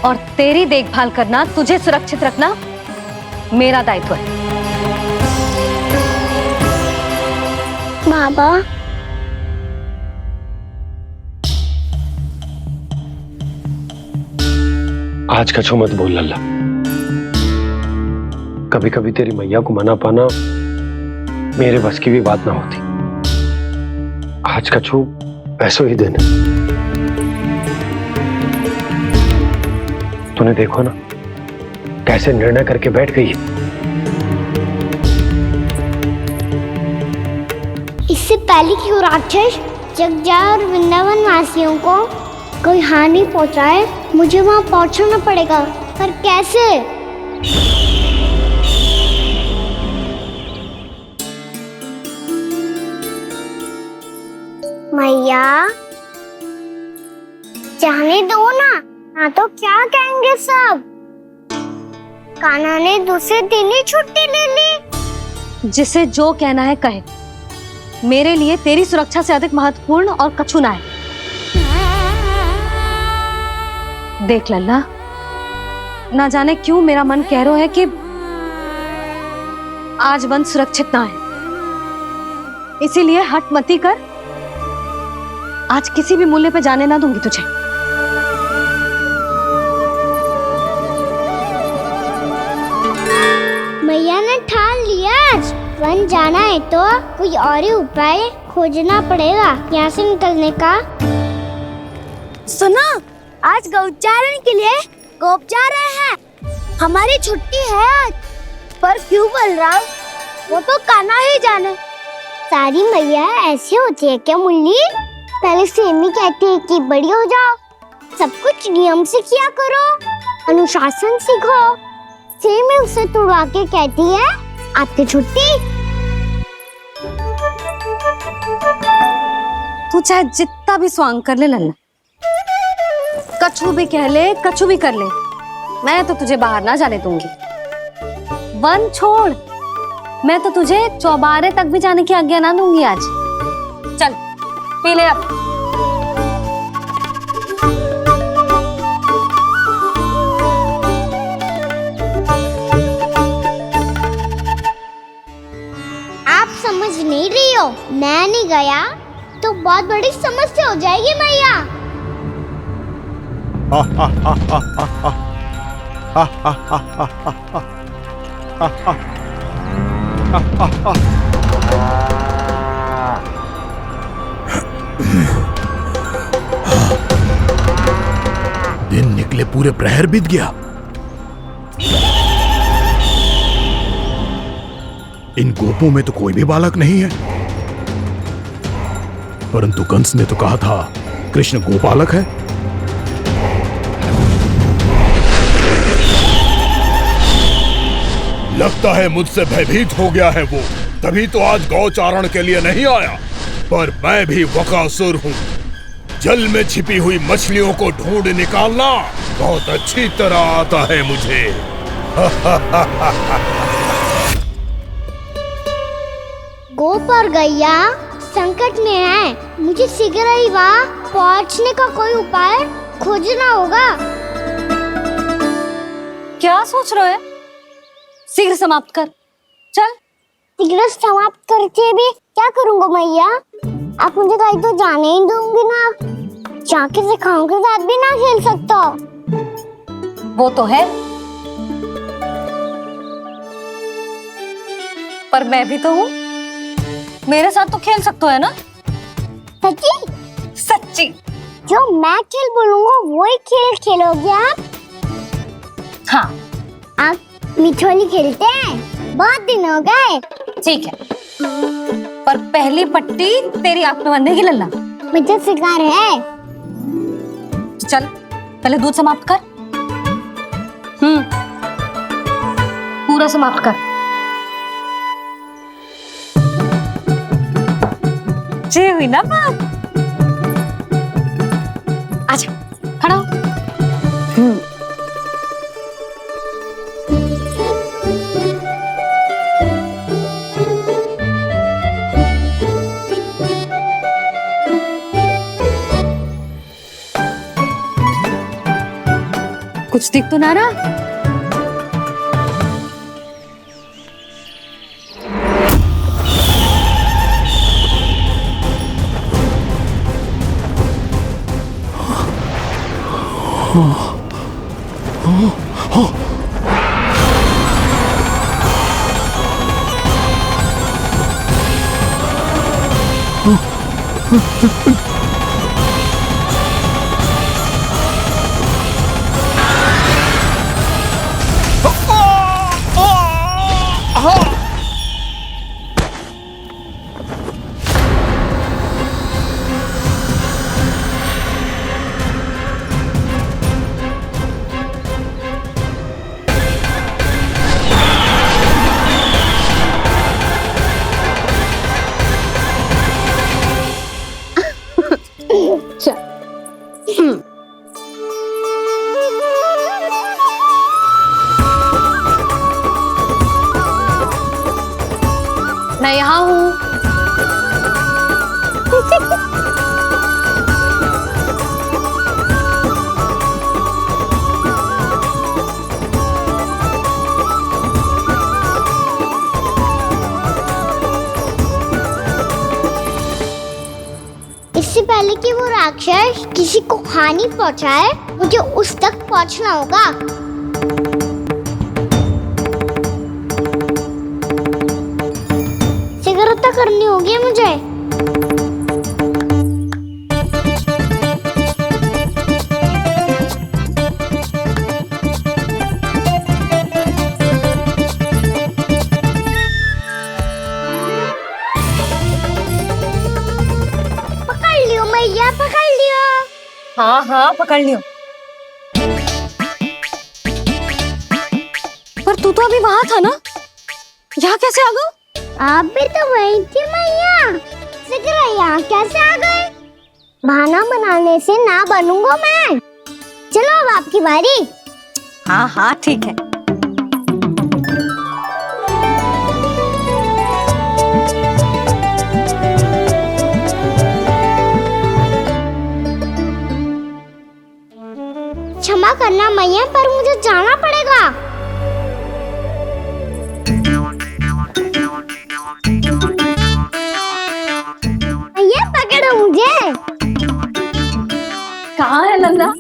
और तेरी देखभाल करना, तुझे सुरक्षित रखना मेरा दायित्व है। बाबा, आज कछु मत बोल लल्ला। कभी कभी तेरी मैया को मना पाना मेरे बस की भी बात ना होती। आज कछु ऐसो ही दिन है। तूने देखो ना कैसे निर्णय करके बैठ गई है। इससे पहले कि वो राक्षस जगजा और वृंदावन वासियों को कोई हानि पहुंचाए, मुझे वहां पहुंचना पड़ेगा। पर कैसे? मैया, जाने दो ना, हाँ तो क्या कहेंगे सब। कान्हा ने दूसरे दिन ही छुट्टी ले ली। जिसे जो कहना है कहे। मेरे लिए तेरी सुरक्षा से अधिक महत्वपूर्ण और कछु ना है। देख लल्ला, ना जाने क्यों मेरा मन कह रहा है कि आज वन सुरक्षित ना है। इसीलिए हट मती कर। आज किसी भी मूल्य पे जाने ना दूंगी तुझे। मैया ने ठान लिया, आज वन जाना है तो कोई और ही उपाय खोजना पड़ेगा यहाँ से निकलने का। सुनो, आज गौचारण के लिए गोप जा रहे हैं। हमारी छुट्टी है आज। पर क्यों बलराम? वो तो कान्हा ही जाने। सारी मैया ऐसी होती है क्या मुन्नी? पहले सेमी कहती है कि बड़ी हो जाओ, सब कुछ नियम से किया करो, अनुशासन सीखो। सेमी उसे तुड़वा के कहती है आपकी छुट्टी। तू चाहे जितना भी स्वांग कर ले लल्ला, कछु भी कह ले, कछु भी कर ले, मैं तो तुझे बाहर ना जाने दूंगी। वन छोड़, मैं तो तुझे चौबारे तक भी जाने की आज्ञा ना दूंगी आज। चल पी ले अब। नहीं रही हो। मैं नहीं गया तो बहुत बड़ी समस्या हो जाएगी मैया। दिन निकले पूरे प्रहर बीत गया। इन गोपों में तो कोई भी बालक नहीं है, परंतु कंस ने तो कहा था कृष्ण गोपालक है। लगता है मुझसे भयभीत हो गया है वो, तभी तो आज गौचारण के लिए नहीं आया। पर मैं भी बकासुर हूँ। जल में छिपी हुई मछलियों को ढूंढ निकालना बहुत अच्छी तरह आता है मुझे। गोप और गैया संकट में है। मुझे शीघ्र ही वहाँ पहुँचने का कोई उपाय खोजना होगा। क्या सोच रहे हो? शीघ्र समाप्त कर, चल। शीघ्र समाप्त करके भी क्या करूँगा मैया? आप मुझे कहीं तो जाने ही दूंगी ना। जाके सिखाओं के साथ भी ना खेल सकता। वो तो है, पर मैं भी तो हूँ। मेरे साथ तो खेल सकते हो, है ना? सच्ची? सच्ची। जो मैं खेल बोलूँगा वही खेल खेलोगे आप? हाँ। आप मिठोली खेलते हैं? बहुत दिन हो गए। ठीक है, पर पहली पट्टी तेरी आंख में बांधने की लल्ला। मुझे शिकार है। चल, पहले दूध समाप्त कर। पूरा समाप्त कर। जे हुई ना बात। आजा, खड़ा हो। कुछ दिख तो ना रहा। मैं यहाँ हूँ। इससे पहले कि वो राक्षस किसी को हानि पहुंचाए, मुझे उस तक पहुंचना होगा। शीघ्रता करनी होगी मुझे। पकड़ लियो मैया, पकड़ लियो। हाँ हाँ, पकड़ लियो। पर तू तो अभी वहां था ना, यहाँ कैसे आ गया? आप भी तो वही थी मैया। शीघ्र यहाँ कैसे आ गए? बहाना बनाने से ना बनूंगा मैं। चलो अब आपकी बारी। हाँ हाँ ठीक है। क्षमा करना मैया, पर मुझे जाना पड़ेगा। ये कहाँ है नंदा?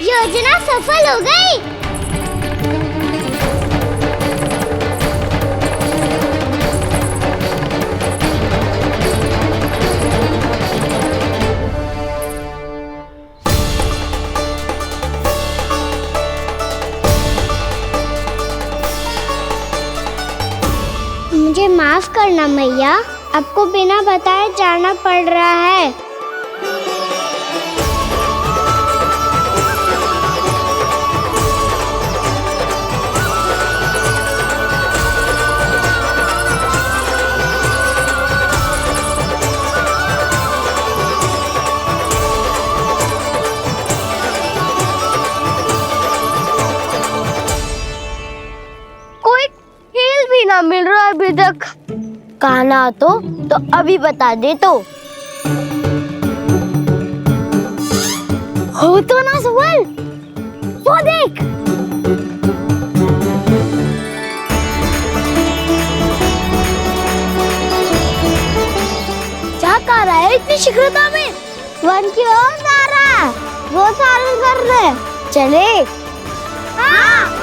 योजना सफल हो गई। मुझे माफ करना मैया, आपको बिना बताए जाना पड़ रहा है। मिल रहा है अभी तक। कहना तो अभी बता दे तो। हो तो ना सवाल, वो देख। क्या कर रहा है इतनी शीघ्रता में? वन की ओर जा रहा है, वो सारे कर रहे। चले। हाँ।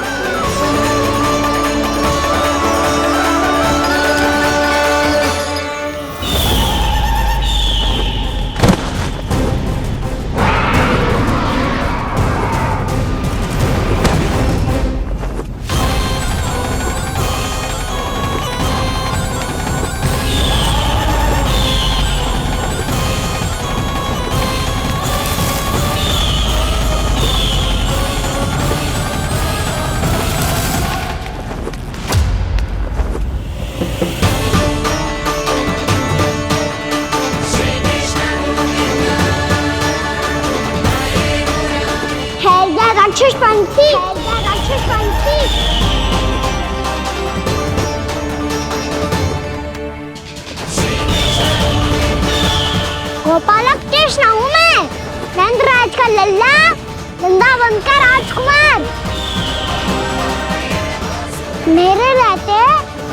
गोपालक कृष्ण हूँ मैं, नंदराज का लल्ला, वृंदावन का राजकुमार। मेरे रहते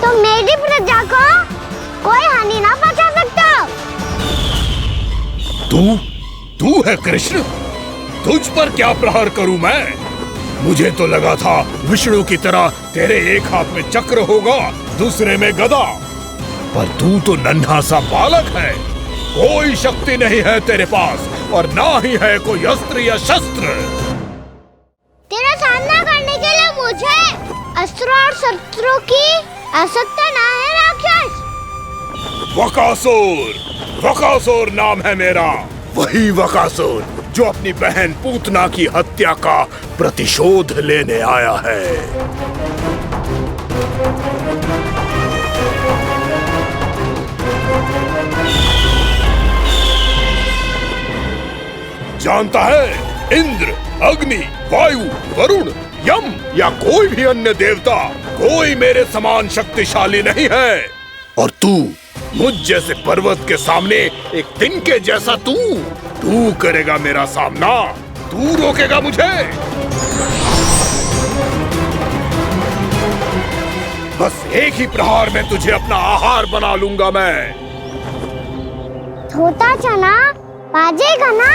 तो मेरी प्रजा को कोई हानि ना पहुंचा सकता। तू है कृष्ण? तुझ पर क्या प्रहार करूं मैं? मुझे तो लगा था विष्णु की तरह तेरे एक हाथ में चक्र होगा, दूसरे में गदा, पर तू तो नन्हा सा बालक है। कोई शक्ति नहीं है तेरे पास और ना ही है कोई अस्त्र या शस्त्र। तेरा सामना करने के लिए मुझे अस्त्र और शस्त्रों की आवश्यकता ना है राक्षस। वकासुर नाम है मेरा, वही वकासुर जो अपनी बहन पूतना की हत्या का प्रतिशोध लेने आया है। जानता है, इंद्र, अग्नि, वायु, वरुण, यम या कोई भी अन्य देवता, कोई मेरे समान शक्तिशाली नहीं है। और तू, मुझ जैसे पर्वत के सामने एक तिनके जैसा तू करेगा मेरा सामना? तू रोकेगा मुझे? बस एक ही प्रहार में तुझे अपना आहार बना लूंगा मैं। छोटा चना बाजेगा ना।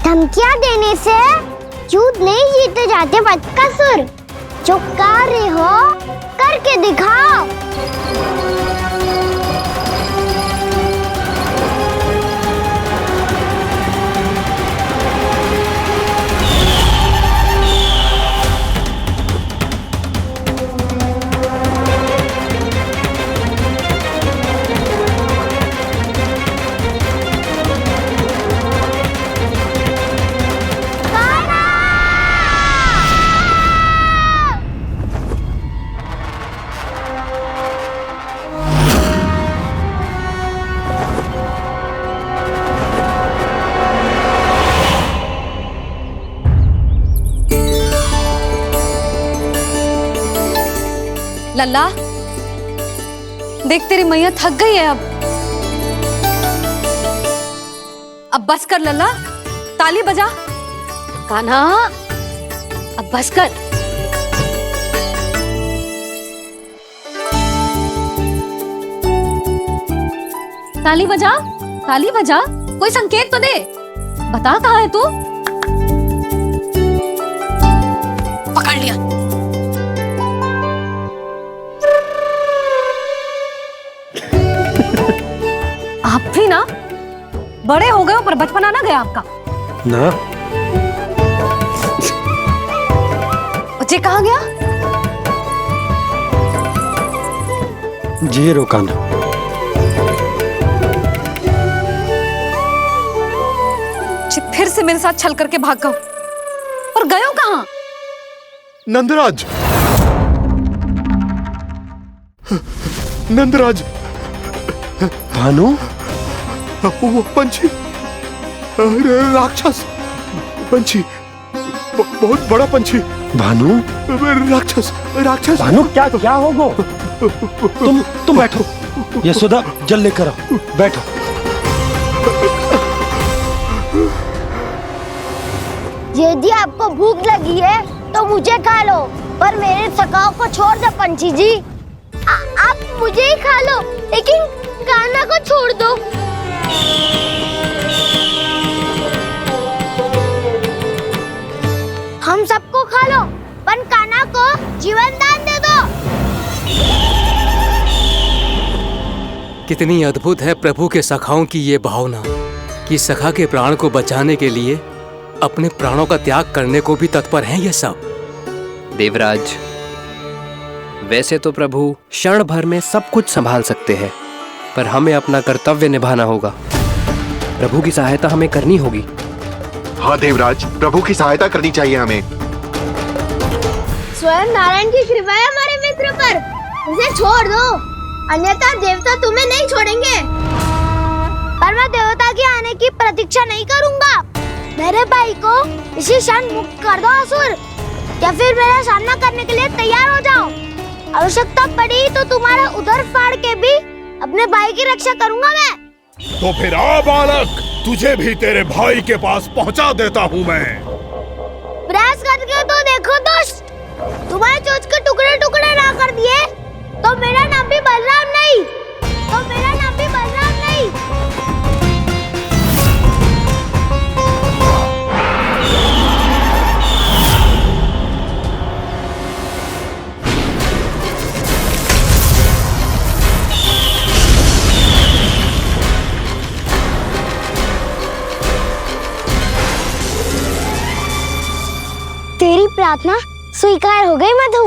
धमकियां देने से युद्ध नहीं जीते जाते बदकसूर। जो कार्य हो करके दिखाओ। लल्ला, देख तेरी मैया थक गई है अब बस कर लल्ला, ताली बजा। कान्हा, अब बस कर। ताली बजा, ताली बजा, कोई संकेत तो दे, बता कहाँ है तू? पकड़ लिया। आप भी ना बड़े हो गए हो, पर बचपना ना गया आपका ना। बच्चे कहाँ गया? जी रोकाना। फिर से मेरे साथ छल करके भाग गए, और गए हो कहाँ? नंदराज, नंदराज। भानु, वो पंछी, राक्षस पंछी, बहुत बड़ा पंछी। भानु, राक्षस, राक्षस। भानु, क्या क्या होगा? तुम बैठो, यशोदा जल लेकर आओ, बैठो। यदि आपको भूख लगी है तो मुझे खा लो, पर मेरे सखाओं को छोड़ दो पंछी जी। आप मुझे ही खा लो, लेकिन कान्हा को छोड़ दो। हम सबको खा लो, पर कान्हा को जीवन दान दे दो। कितनी अद्भुत है प्रभु के सखाओं की ये भावना कि सखा के प्राण को बचाने के लिए अपने प्राणों का त्याग करने को भी तत्पर हैं ये सब। देवराज, वैसे तो प्रभु क्षण भर में सब कुछ संभाल सकते हैं, पर हमें अपना कर्तव्य निभाना होगा। प्रभु की सहायता हमें करनी होगी। हाँ देवराज, प्रभु की सहायता करनी चाहिए हमें। स्वयं नारायण की कृपा है हमारे मित्र पर, उसे छोड़ दो, अन्यथा देवता तुम्हें नहीं छोड़ेंगे। पर मैं देवता के आने की प्रतीक्षा नहीं करूंगा। मेरे भाई को इसी क्षण मुक्त कर दो असुर, या फिर मेरा सामना करने के लिए तैयार हो जाओ। आवश्यकता पड़ी तो तुम्हारा उदर फाड़ के भी अपने भाई की रक्षा करूंगा मैं। तो फिर आ बालक, तुझे भी तेरे भाई के पास पहुंचा देता हूँ मैं। प्रयास करके तो देखो दोस्त, तुम्हारे चोंच के टुकड़े टुकड़े ना कर दिए तो मेरा नाम भी बलराम नहीं, तो मेरा नाम भी बलराम नहीं। तेरी प्रार्थना स्वीकार हो गई मधु।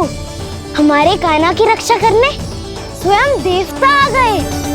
हमारे कान्हा की रक्षा करने स्वयं देवता आ गए।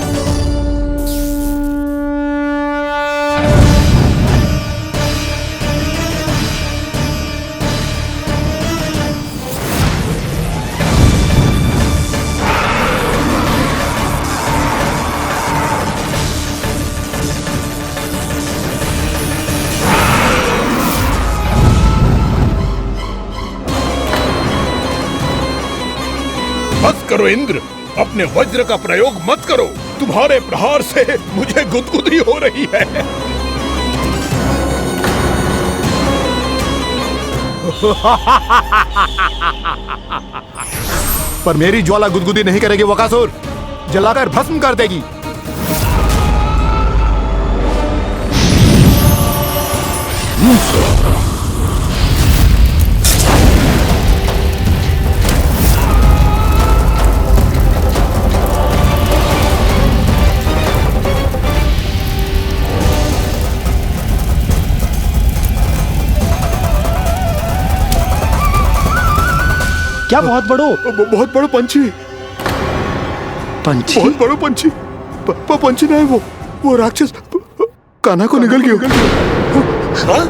बस करो इंद्र, अपने वज्र का प्रयोग मत करो। तुम्हारे प्रहार से मुझे गुदगुदी हो रही है। पर मेरी ज्वाला गुदगुदी नहीं करेगी वकासुर, जलाकर भस्म कर देगी। क्या बहुत बड़ो? बहुत बड़ो पंछी। पंछी? बहुत बड़ो पंछी। पंछी नहीं, वो राक्षस कान्हा को निगल गया। हाँ?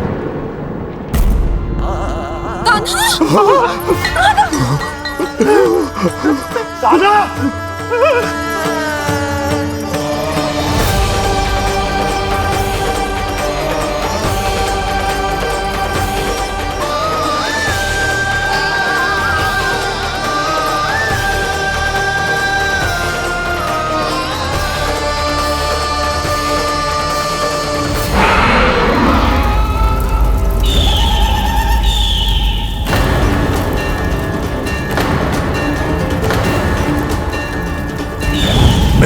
कान्हा!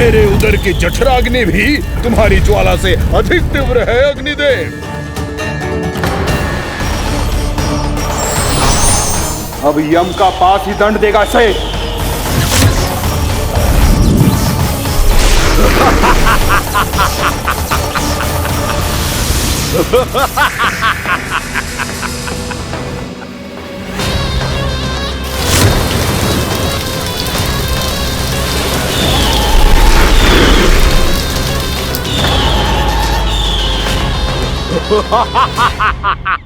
मेरे उदर की जठराग्नि भी तुम्हारी ज्वाला से अधिक तीव्र है अग्निदेव। अब यम का पास ही दंड देगा शेष।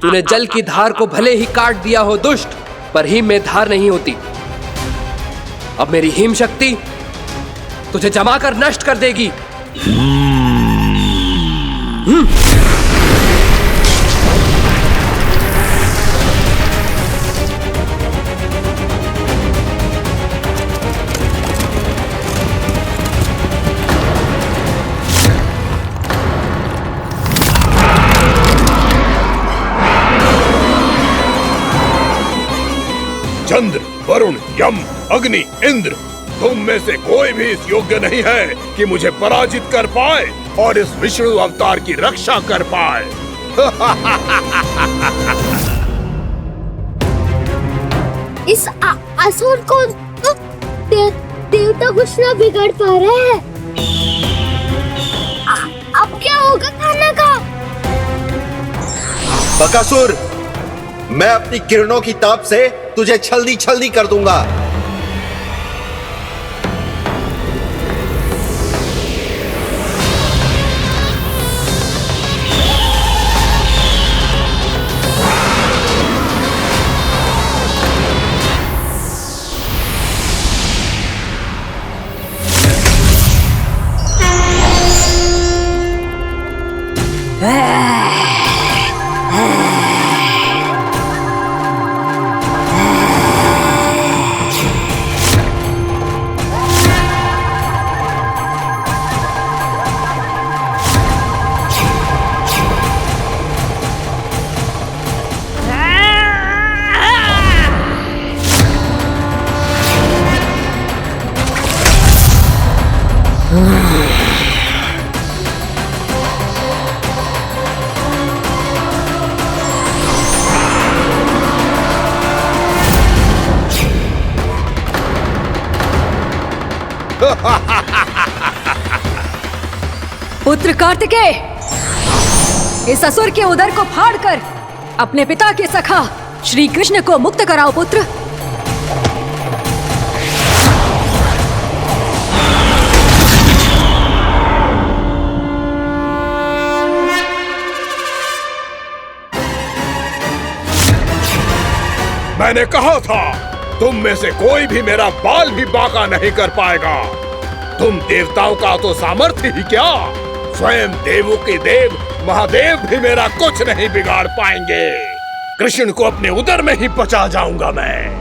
तूने जल की धार को भले ही काट दिया हो दुष्ट, पर हिम में धार नहीं होती। अब मेरी हिम शक्ति तुझे जमाकर नष्ट कर देगी। चंद्र, वरुण, यम, अग्नि, इंद्र, तुम में से कोई भी इस योग्य नहीं है कि मुझे पराजित कर पाए और इस विष्णु अवतार की रक्षा कर पाए। इस असुर को तो देवता कुछ ना बिगाड़ पा रहे हैं। अब क्या होगा खाना का? बकासुर, मैं अपनी किरणों की ताप से तुझे छल्दी छल्दी कर दूंगा। पुत्र कार्तिकेय, इस असुर के उदर को फाड़कर अपने पिता के सखा श्री कृष्ण को मुक्त कराओ पुत्र। मैंने कहा था, तुम में से कोई भी मेरा बाल भी बांका नहीं कर पाएगा। तुम देवताओं का तो सामर्थ्य ही क्या, स्वयं देवों के देव महादेव भी मेरा कुछ नहीं बिगाड़ पाएंगे। कृष्ण को अपने उदर में ही पचा जाऊंगा मैं।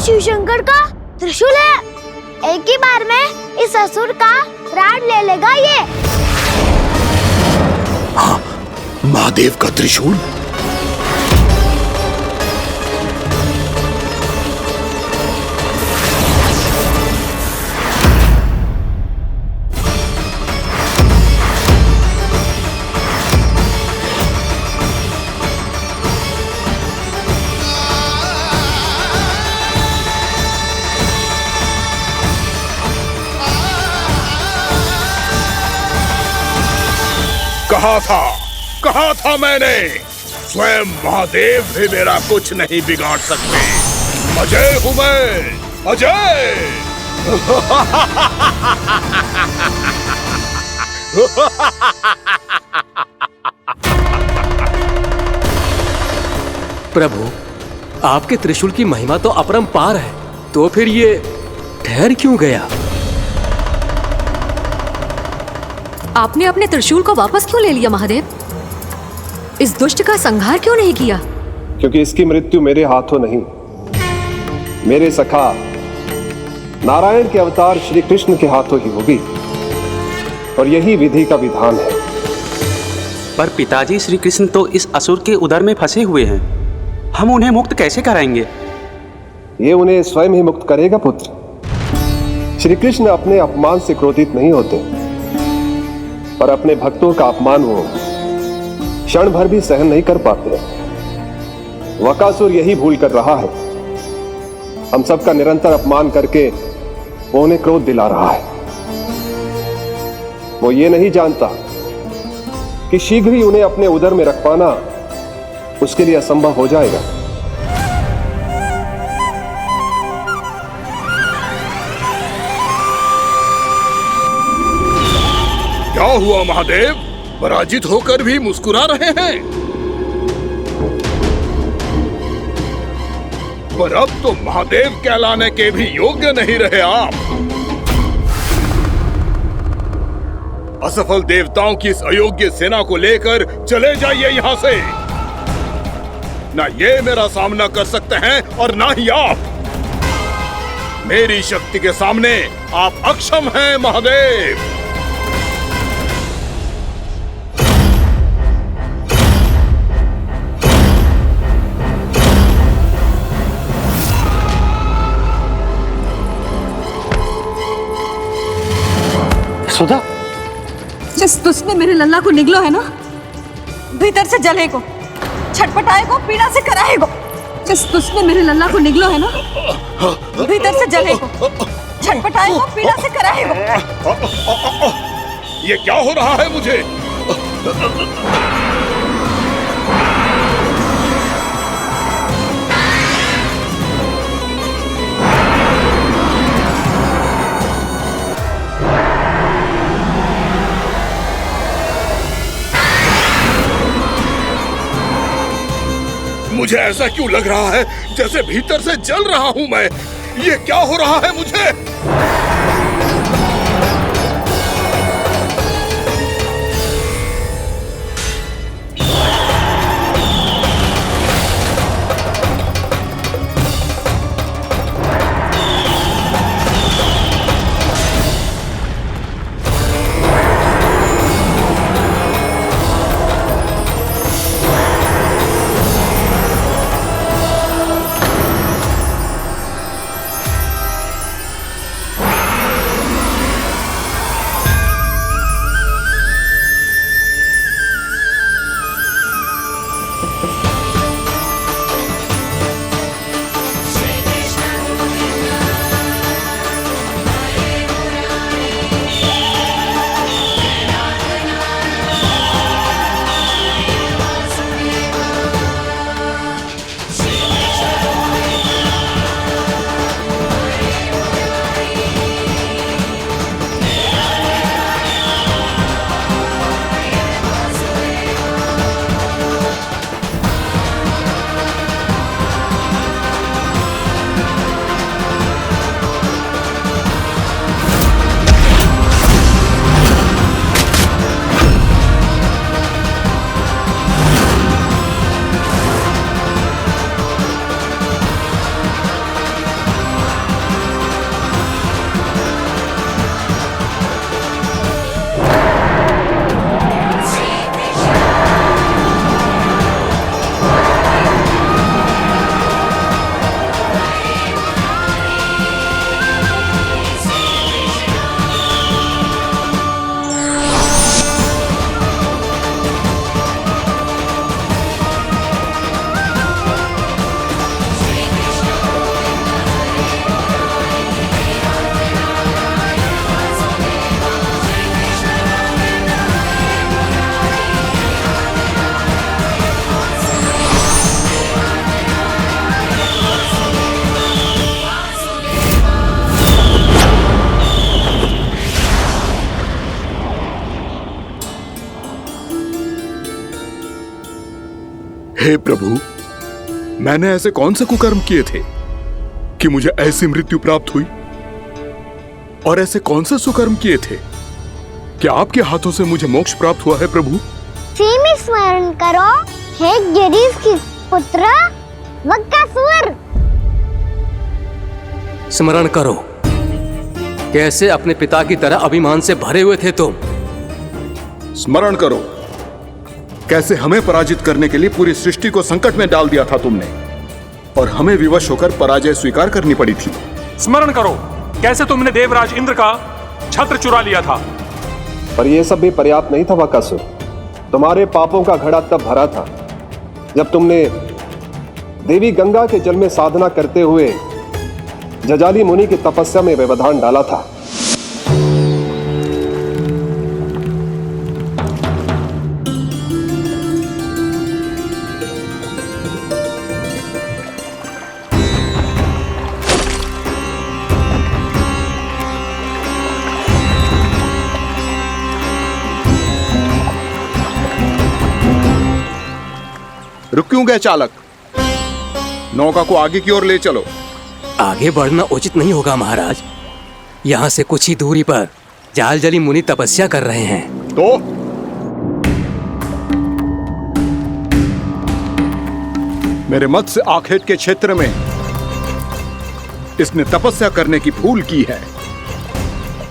शिव शंकर का त्रिशूल है। एक ही बार में इस असुर का प्राण ले लेगा ये। हाँ, महादेव का त्रिशूल। कहा था मैंने, स्वयं महादेव भी मेरा कुछ नहीं बिगाड़ सकते। अजय हूं मैं, अजय। प्रभु, आपके त्रिशूल की महिमा तो अपरंपार है, तो फिर ये ठहर क्यों गया? आपने अपने त्रिशूल को वापस क्यों ले लिया महादेव? इस दुष्ट का संहार क्यों नहीं किया? क्योंकि इसकी मृत्यु मेरे हाथों नहीं, मेरे सखा नारायण के अवतार श्री कृष्ण के हाथों ही होगी, और यही विधि का विधान है। पर पिताजी, श्री कृष्ण तो इस असुर के उदर में फंसे हुए हैं, हम उन्हें मुक्त कैसे कराएंगे? ये उन्हें स्वयं ही मुक्त करेगा पुत्र। श्री कृष्ण अपने अपमान से क्रोधित नहीं होते, पर अपने भक्तों का अपमान वो क्षण भर भी सहन नहीं कर पाते। वकासुर यही भूल कर रहा है, हम सबका निरंतर अपमान करके वो उन्हें क्रोध दिला रहा है। वो ये नहीं जानता कि शीघ्र ही उन्हें अपने उदर में रख पाना उसके लिए असंभव हो जाएगा। क्या हुआ महादेव? पराजित होकर भी मुस्कुरा रहे हैं। पर अब तो महादेव कहलाने के भी योग्य नहीं रहे आप। असफल देवताओं की इस अयोग्य सेना को लेकर चले जाइए यहाँ से। ना ये मेरा सामना कर सकते हैं और ना ही आप। मेरी शक्ति के सामने आप अक्षम हैं महादेव। सुधा, जिस दुष्ट ने मेरे लल्ला को निगलो है ना, भीतर से जलेगो, छटपटाएगो, पीड़ा से कराएगो। जिस दुष्ट ने मेरे लल्ला को निगलो है ना, भीतर से जलेगो, छटपटाएगो, पीड़ा से कराएगो। ये क्या हो रहा है मुझे? मुझे ऐसा क्यों लग रहा है जैसे भीतर से जल रहा हूं मैं? ये क्या हो रहा है मुझे? हे प्रभु, मैंने ऐसे कौन से कुकर्म किए थे कि मुझे ऐसी मृत्यु प्राप्त हुई? और ऐसे कौन से सुकर्म किए थे कि आपके हाथों से मुझे मोक्ष प्राप्त हुआ है प्रभु? में स्मरण करो, हे गिरीश की पुत्र वक्कासुर। स्मरण करो, कैसे अपने पिता की तरह अभिमान से भरे हुए थे तुम। स्मरण करो, कैसे हमें पराजित करने के लिए पूरी सृष्टि को संकट में डाल दिया था तुमने, और हमें विवश होकर पराजय स्वीकार करनी पड़ी थी। स्मरण करो, कैसे तुमने देवराज इंद्र का छत्र चुरा लिया था। पर यह सब भी पर्याप्त नहीं था वक्कासुर। तुम्हारे पापों का घड़ा तब भरा था जब तुमने देवी गंगा के जल में साधना करते हुए जजाली मुनि की तपस्या में व्यवधान डाला था। रुक क्यों गए चालक? नौका को आगे की ओर ले चलो। आगे बढ़ना उचित नहीं होगा महाराज। यहाँ से कुछ ही दूरी पर जालजली मुनि तपस्या कर रहे हैं। तो मेरे मत्स्य आखेट के क्षेत्र में इसने तपस्या करने की भूल की है।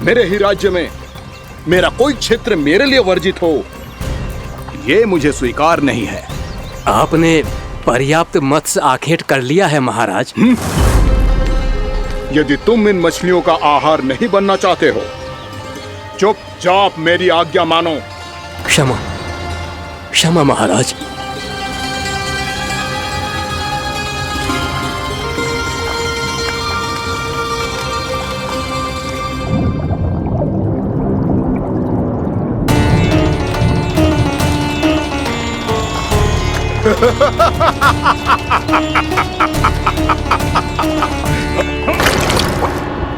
मेरे ही राज्य में मेरा कोई क्षेत्र मेरे लिए वर्जित हो, यह मुझे स्वीकार नहीं है। आपने पर्याप्त मत्स्य आखेट कर लिया है महाराज। यदि तुम इन मछलियों का आहार नहीं बनना चाहते हो, चुपचाप मेरी आज्ञा मानो। क्षमा, क्षमा महाराज।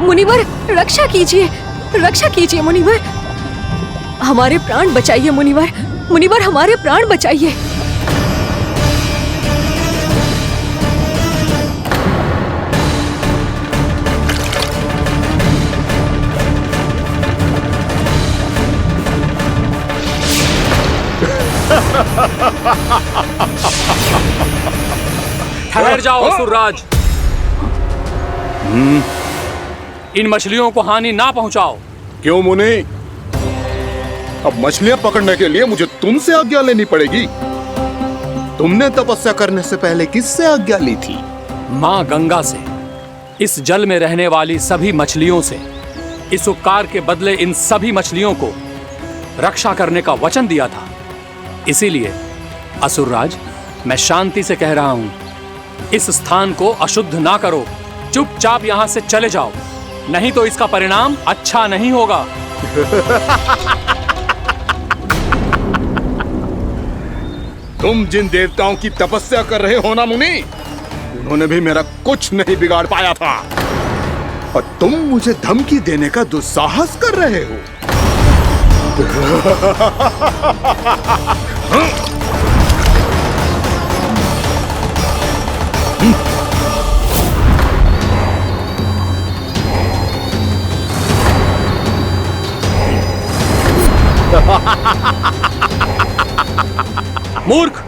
मुनिवर, रक्षा कीजिए, रक्षा कीजिए मुनिवर, हमारे प्राण बचाइए मुनिवर, मुनिवर हमारे प्राण बचाइए। ठहर जाओ असुरराज, इन मछलियों को हानि ना पहुंचाओ। क्यों मुनि? अब मछलियां पकड़ने के लिए मुझे तुमसे आज्ञा लेनी पड़ेगी। तुमने तपस्या करने से पहले किससे आज्ञा ली थी? मां गंगा से, इस जल में रहने वाली सभी मछलियों से। इस उपकार के बदले इन सभी मछलियों को रक्षा करने का वचन दिया था। इसीलिए असुरराज, मैं शांति से कह रहा हूं, इस स्थान को अशुद्ध ना करो। चुपचाप यहां से चले जाओ, नहीं तो इसका परिणाम अच्छा नहीं होगा। तुम जिन देवताओं की तपस्या कर रहे हो ना मुनि, उन्होंने भी मेरा कुछ नहीं बिगाड़ पाया था, और तुम मुझे धमकी देने का दुस्साहस कर रहे हो। मूर्ख,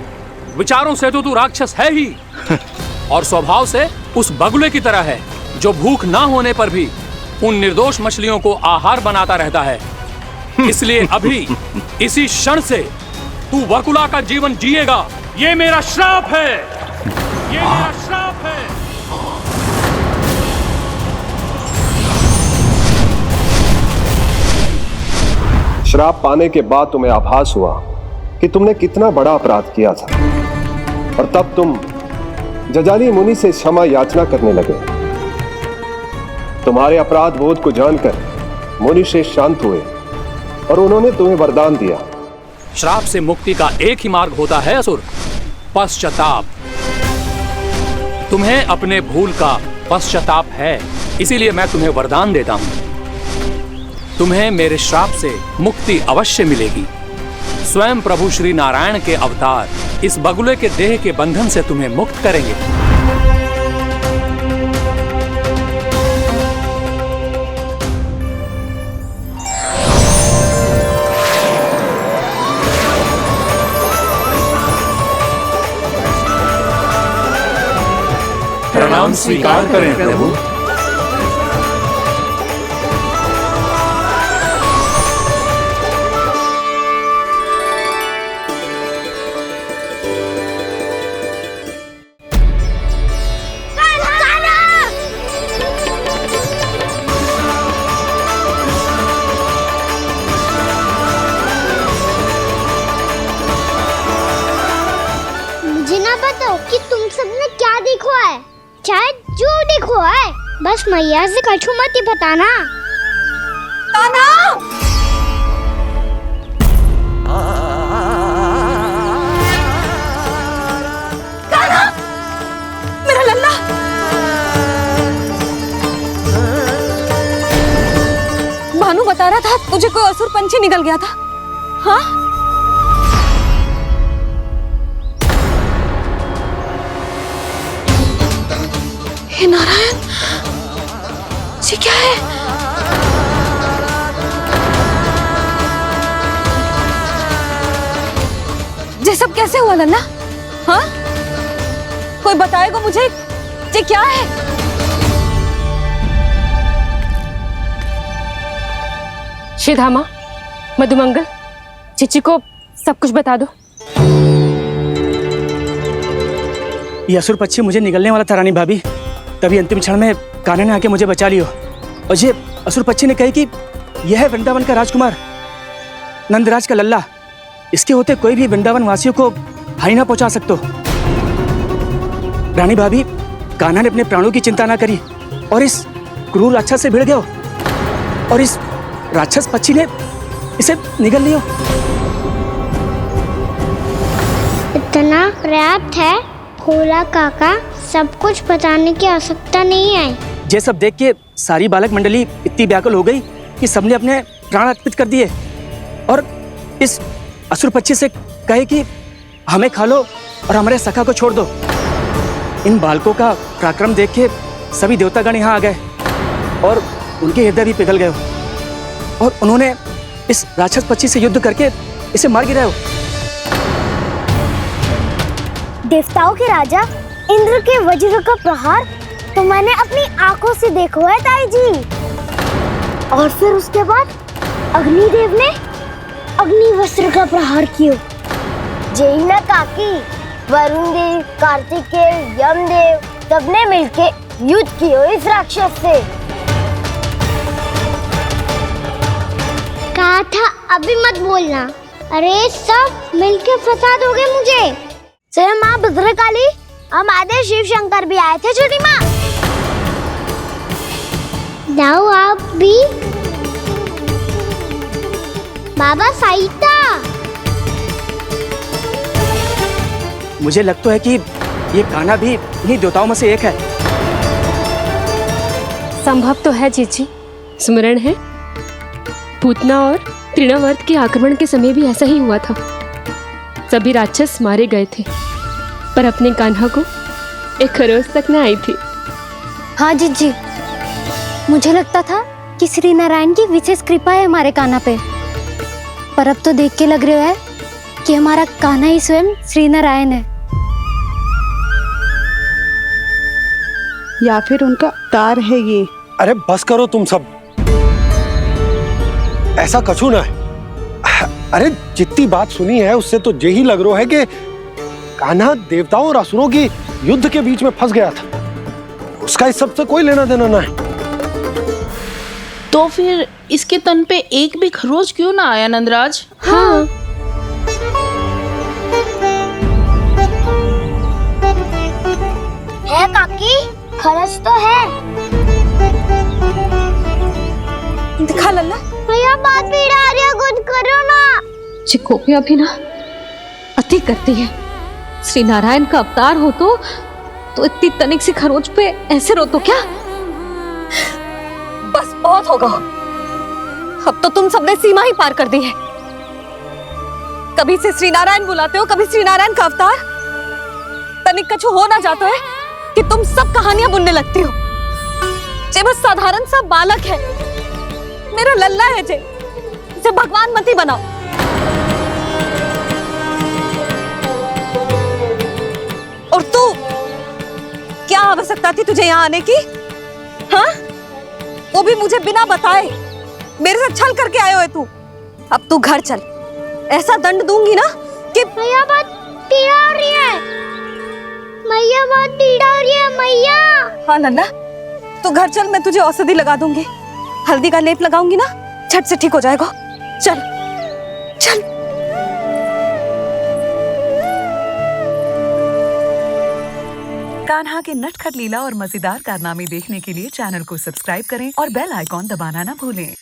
विचारों से तो तू राक्षस है ही, और स्वभाव से उस बगुले की तरह है जो भूख ना होने पर भी उन निर्दोष मछलियों को आहार बनाता रहता है। इसलिए अभी इसी क्षण से तू वकुला का जीवन जिएगा। ये मेरा श्राप है, ये मेरा श्राप है। श्राप पाने के बाद तुम्हें आभास हुआ कि तुमने कितना बड़ा अपराध किया था, और तब तुम जजाली मुनि से क्षमा याचना करने लगे। तुम्हारे अपराध बोध को जानकर मुनि श्रेष्ठ शांत हुए और उन्होंने तुम्हें वरदान दिया। श्राप से मुक्ति का एक ही मार्ग होता है असुर, पश्चाताप। तुम्हें अपने भूल का पश्चाताप है, इसीलिए मैं तुम्हें वरदान देता हूं। तुम्हें मेरे श्राप से मुक्ति अवश्य मिलेगी। स्वयं प्रभु श्री नारायण के अवतार इस बगुले के देह के बंधन से तुम्हें मुक्त करेंगे। प्रणाम स्वीकार करें प्रभु। मुझे ना बताओ कि तुम सबने क्या देखा है, चाहे जो देखो है, बस मैया से कछु मत ही बताना। कान्हा! कान्हा! मेरा लल्ला! भानु बता रहा था तुझे कोई असुर पंछी निकल गया था। हाँ? हे नारायण, ये क्या है? ये सब कैसे हुआ लल्ला? हाँ? कोई बताएगा मुझे ये क्या है? श्रीधामा, मधुमंगल, चिची को सब कुछ बता दो। ये असुर पक्षी मुझे निगलने वाला था रानी भाभी, तभी अंतिम क्षण में कान्हा ने आके मुझे बचा लियो। और ये असुर पक्षी ने कही कि यह है वृंदावन का राजकुमार, नंदराज का लल्ला। इसके होते कोई भी वृंदावन वासियों को हानि ना पहुंचा सकते। रानी भाभी, कान्हा ने अपने प्राणों की चिंता ना करी और इस क्रूर राक्षस से भिड़ गयो और इस राक्षस पक्षी ने इसे निगल लियो। इतना पर्याप्त है भोला काका, सब कुछ बताने की आवश्यकता नहीं है। ये सब देख के सारी बालक मंडली इतनी व्याकुल हो गई कि सबने अपने प्राण अर्पित कर दिए और इस असुर पक्षी से कहे कि हमें खा लो और हमारे सखा को छोड़ दो। इन बालकों का पराक्रम देख के सभी देवतागण यहाँ आ गए और उनके हृदय भी पिघल गए और उन्होंने इस राक्षस पक्षी से युद्ध करके इसे मार गिराया। देवताओं के राजा इंद्र के वज्र का प्रहार तो मैंने अपनी आंखों से देखा है ताई जी। और फिर उसके बाद अग्निदेव ने अग्निवस्त्र का प्रहार किया। जय ना काकी, वरुण देव, कार्तिकेय, यमदेव सबने मिलके युद्ध किया इस राक्षस से। कहा था अभी मत बोलना। अरे सब मिलके फंसा दोगे मुझे। जय माँ भद्रकाली, हमारे शिव शंकर भी आए थे छोटी माँ। जाओ आप भी। बाबा साईता, मुझे लगता है कि ये कान्हा भी इन्हीं देवताओं में से एक है। संभव तो है जीजी, स्मरण है पूतना और तृणावर्त के आक्रमण के समय भी ऐसा ही हुआ था। सभी राक्षस मारे गए थे पर अपने कान्हा को एक खरोच तक न आई थी। हाँ जीजी, मुझे लगता था कि श्री नारायण की विशेष कृपा है हमारे कान्हा पे, पर अब तो देख के लग रहा है कि हमारा कान्हा ही स्वयं श्री नारायण है। या फिर उनका अवतार है ये। अरे बस करो तुम सब, ऐसा कछु ना है। अरे जितनी बात सुनी है उससे तो यही लग रहा है कि कान्हा देवताओं और असुरों की युद्ध के बीच में फंस गया था। उसका इस सब से कोई लेना देना ना है। तो फिर इसके तन पे एक भी खरोच क्यों ना आया नंदराज? हाँ, है काकी, खरच तो है। दिखा लल्ला। भैया बात पीड़ा आ रही है, कुछ करो ना। चिकोपिया भी ना अति करती है। श्री नारायण का अवतार हो तो इतनी तनिक सी खरोच पे ऐसे रो तो क्या? बस बहुत होगा, अब तो तुम सबने सीमा ही पार कर दी है। कभी से श्री नारायण बुलाते हो, कभी श्री नारायण का अवतार। तनिक कछु हो ना जाता है कि तुम सब कहानियां बुनने लगती हो। जे बस साधारण सा बालक है, मेरा लल्ला है जे, इसे भगवान मती बनाओ। और तू, क्या आवश्यकता थी तुझे यहाँ आने की? हाँ, वो भी मुझे बिना बताए। मेरे साथ छल करके आयो है तू। अब तू घर चल, ऐसा दंड दूंगी ना कि मैया बहुत पीड़ा हो रही है। मैया बहुत पीड़ा हो रही है मैया। हाँ नन्ना, तू घर चल, मैं तुझे औषधि लगा दूंगी। हल्दी का लेप लगाऊंगी ना, झट से ठीक हो जाएगा। चल चल। कान्हा के नटखट लीला और मजेदार कारनामे देखने के लिए चैनल को सब्सक्राइब करें और बेल आइकॉन दबाना ना भूलें।